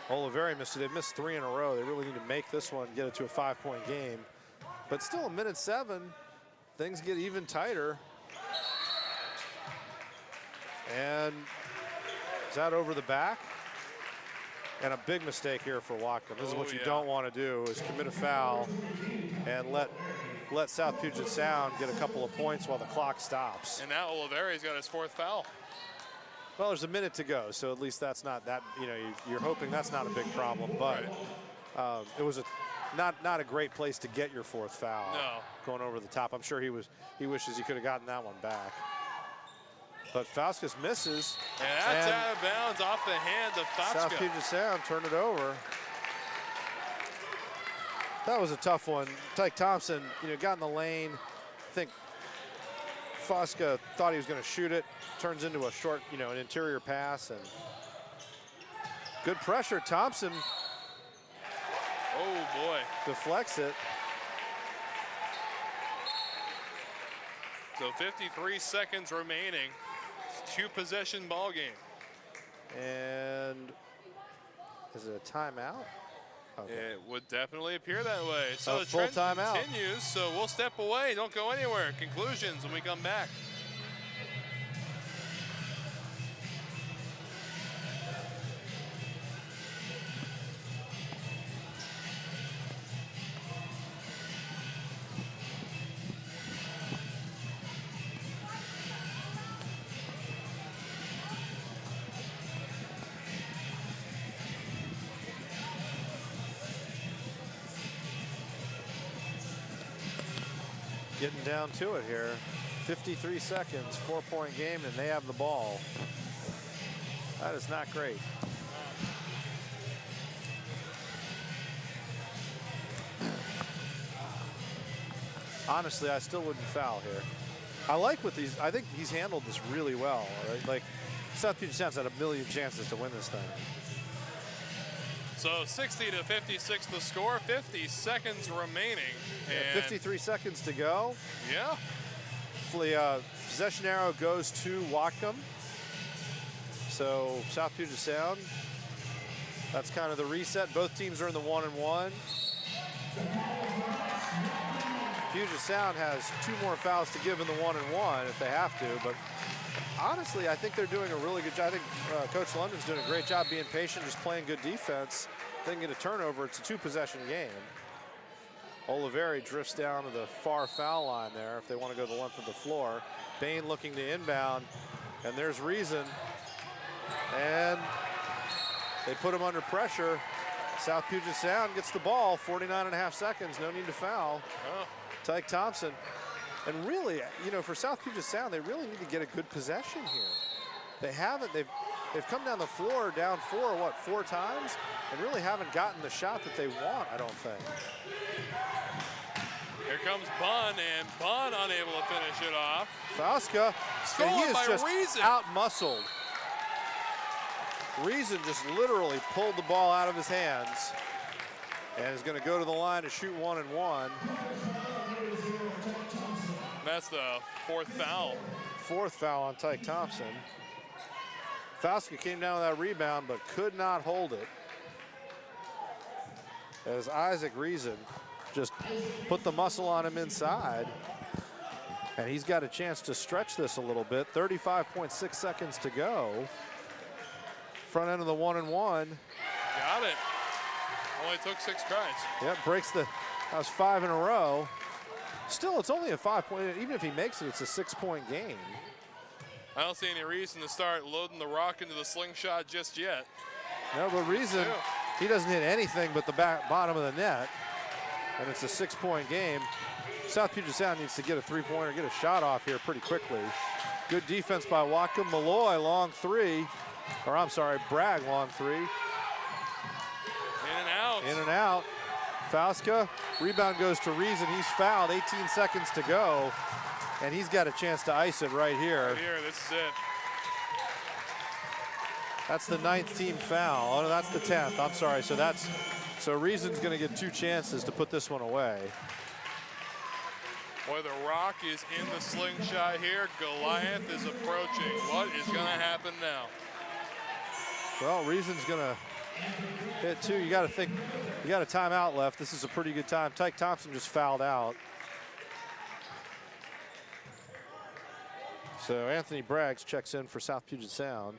Oliveri missed it. They've missed 3 in a row. They really need to make this one, get it to a 5-point game. But still, 1:07, things get even tighter. And is that over the back? And a big mistake here for Whatcom. This is what you don't want to do, is commit a foul and let South Puget Sound get a couple of points while the clock stops. And now Oliveri's got his 4th foul. Well, there's a minute to go, so at least that's not that, you're hoping that's not a big problem, but it was not a great place to get your 4th foul. No. Going over the top. I'm sure he wishes he could have gotten that one back. But Fauskas misses. And that's out of bounds off the hand of Fauska. South Puget Sound turned it over. That was a tough one. Tyke Thompson, got in the lane. I think Fauska thought he was going to shoot it. Turns into a short, an interior pass. And good pressure. Thompson. Oh, boy. Deflects it. So 53 seconds remaining. It's a 2-possession ball game. And is it a timeout? Okay. It would definitely appear that way. So the full trend timeout continues, so we'll step away. Don't go anywhere. Conclusions when we come back. Getting down to it here. 53 seconds, 4-point game, and they have the ball. That is not great. Honestly, I still wouldn't foul here. I think he's handled this really well. Right? Like, South Puget Sound's had a million chances to win this thing. So 60-56 the score, 50 seconds remaining. And 53 seconds to go. Yeah. Possession arrow goes to Whatcom. So South Puget Sound, that's kind of the reset. Both teams are in the 1-1. Puget Sound has 2 more fouls to give in the 1-1 if they have to, but honestly, I think they're doing a really good job. I think Coach London's doing a great job being patient, just playing good defense. They can get a turnover. It's a 2-possession game. Oliveri drifts down to the far foul line there if they want to go the length of the floor. Bain looking to inbound, and there's Reason. And they put him under pressure. South Puget Sound gets the ball, 49.5 seconds, no need to foul. Oh. Tyke Thompson. And really, for South Puget Sound, they really need to get a good possession here. They haven't. They've come down the floor down 4 times, and really haven't gotten the shot that they want, I don't think. Here comes Bunn, and Bunn unable to finish it off. Fauska, stolen he is by just Reason. out-muscled. Reason just literally pulled the ball out of his hands and is going to go to the line to shoot 1-1. That's the 4th foul. 4th foul on Tyke Thompson. Fauska came down with that rebound but could not hold it, as Isaac Reason just put the muscle on him inside, and he's got a chance to stretch this a little bit. 35.6 seconds to go. Front end of the 1-1. Got it. Only took 6 tries. Yep, breaks that was 5 in a row. Still, it's only a 5-point, even if he makes it, it's a 6-point game. I don't see any reason to start loading the rock into the slingshot just yet. No, but Reason, he doesn't hit anything but the bottom of the net, and it's a 6-point game. South Puget Sound needs to get a 3-pointer, get a shot off here pretty quickly. Good defense by Whatcom. Malloy, long 3. Or I'm sorry, Bragg, long 3. In and out. In and out. Fauska, rebound goes to Reason. He's fouled, 18 seconds to go. And he's got a chance to ice it right here. Right here, this is it. That's the 9th team foul. Oh no, that's the 10th. I'm sorry. So Reason's going to get 2 chances to put this one away. Boy, the rock is in the slingshot here. Goliath is approaching. What is going to happen now? Well, Reason's going to hit 2. You got to think, you got a timeout left. This is a pretty good time. Tyke Thompson just fouled out. So Anthony Braggs checks in for South Puget Sound.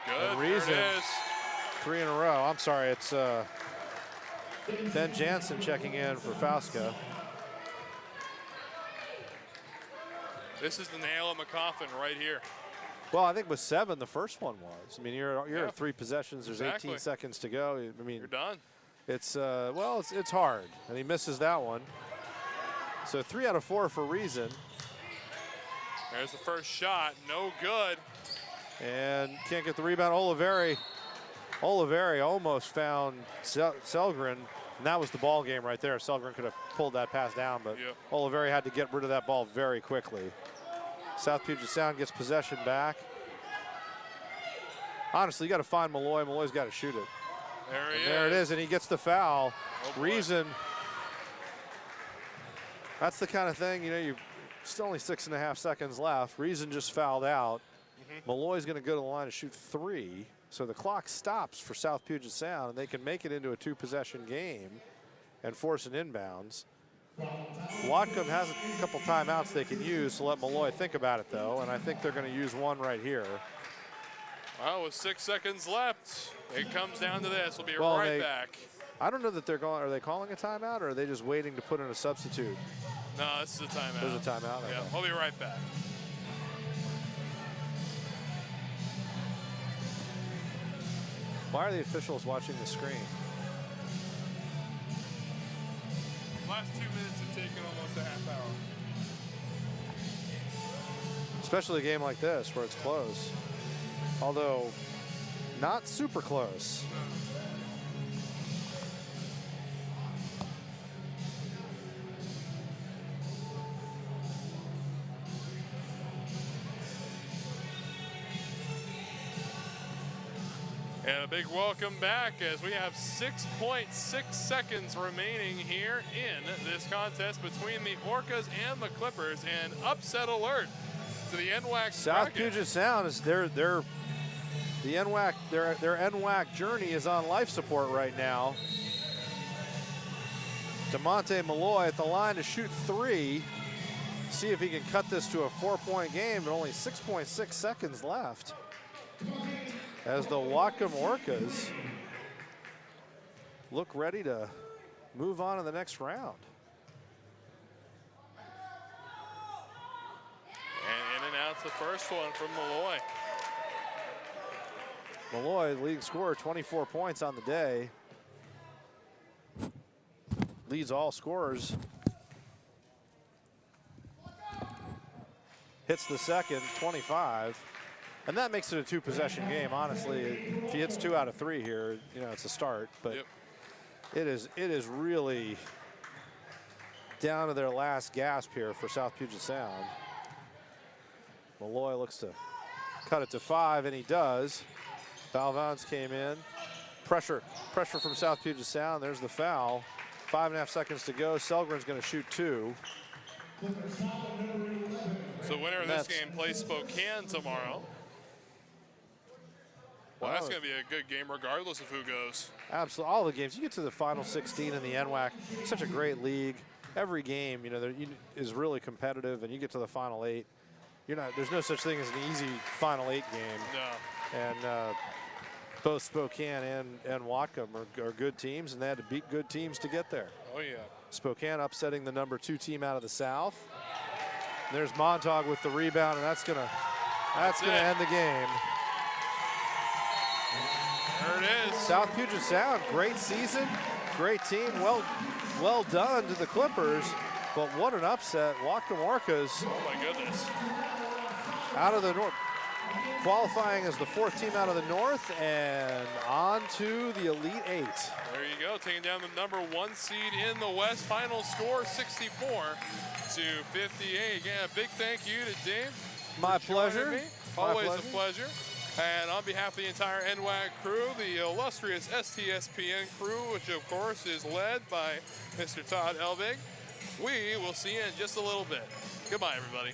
Good, and Reason, there it is. 3 in a row. I'm sorry, it's Ben Jansen checking in for Fauska. This is the nail in the coffin right here. Well, I think with 7, the first one was. I mean, you're at 3 possessions. There's Exactly. 18 seconds to go. I mean, You're done. it's it's hard, and he misses that one. So 3 out of 4 for Reason, There's the first shot. No good. and can't get the rebound. Oliveri almost found Selgren, and that was the ball game right there. Selgren could have pulled that pass down, but Yep. Oliveri had to get rid of that ball very quickly. South Puget Sound gets possession back. Honestly, you got to find Malloy. Malloy's got to shoot it. There he And is. there it is, and he gets the foul. Oh, boy. Reason. That's the kind of thing, you still only 6.5 seconds left. Reason just fouled out. Malloy's going to go to the line to shoot 3. So the clock stops for South Puget Sound, and they can make it into a 2-possession game and force an inbounds. Whatcom has a couple timeouts they can use to let Malloy think about it, though, and I think they're going to use one right here. Well, with 6 seconds left, it comes down to this. We'll be Well, right back. I don't know that they're going. Are they calling a timeout, or are they just waiting to put in a substitute? No, this is a timeout. There's a timeout. Yeah, Okay. we'll be right back. Why are the officials watching the screen? Last 2 minutes have taken almost a half hour. Especially a game like this where it's close. Although not super close. And a big welcome back as we have 6.6 seconds remaining here in this contest between the Orcas and the Clippers. And upset alert to the NWAC South bracket. Puget Sound is their NWAC journey is on life support right now. DeMonte Malloy at the line to shoot 3. See if he can cut this to a 4-point game, but only 6.6 seconds left. As the Whatcom Orcas look ready to move on to the next round. And in and out's the first one from Malloy. Malloy, leading scorer, 24 points on the day. Leads all scorers. Hits the second, 25. And that makes it a 2-possession game, honestly. If he hits 2 out of 3 here, it's a start. But Yep. it is really down to their last gasp here for South Puget Sound. Malloy looks to cut it to 5, and he does. Balvans came in. Pressure from South Puget Sound. There's the foul. 5.5 seconds to go. Selgren's going to shoot 2. So winner of this game plays Spokane tomorrow. Well, that's going to be a good game regardless of who goes. Absolutely, all the games. You get to the final 16 in the NWAC. Such a great league. Every game, is really competitive, and you get to the final 8. There's no such thing as an easy final 8 game. No. And both Spokane and Whatcom are good teams, and they had to beat good teams to get there. Oh, yeah. Spokane upsetting the number 2 team out of the South. And there's Montauk with the rebound, and that's gonna end the game. There it is. South Puget Sound, great season, great team, well done to the Clippers, but what an upset. Whatcom Orcas, Oh, my goodness. out of the North, qualifying as the 4th team out of the North, and on to the Elite 8. There you go, taking down the number 1 seed in the West. Final score 64 to 58. Again, a big thank you to Dave. My for joining pleasure. me. My Always pleasure. a pleasure. And on behalf of the entire NWAC crew, the illustrious STSPN crew, which of course is led by Mr. Todd Elbig, we will see you in just a little bit. Goodbye, everybody.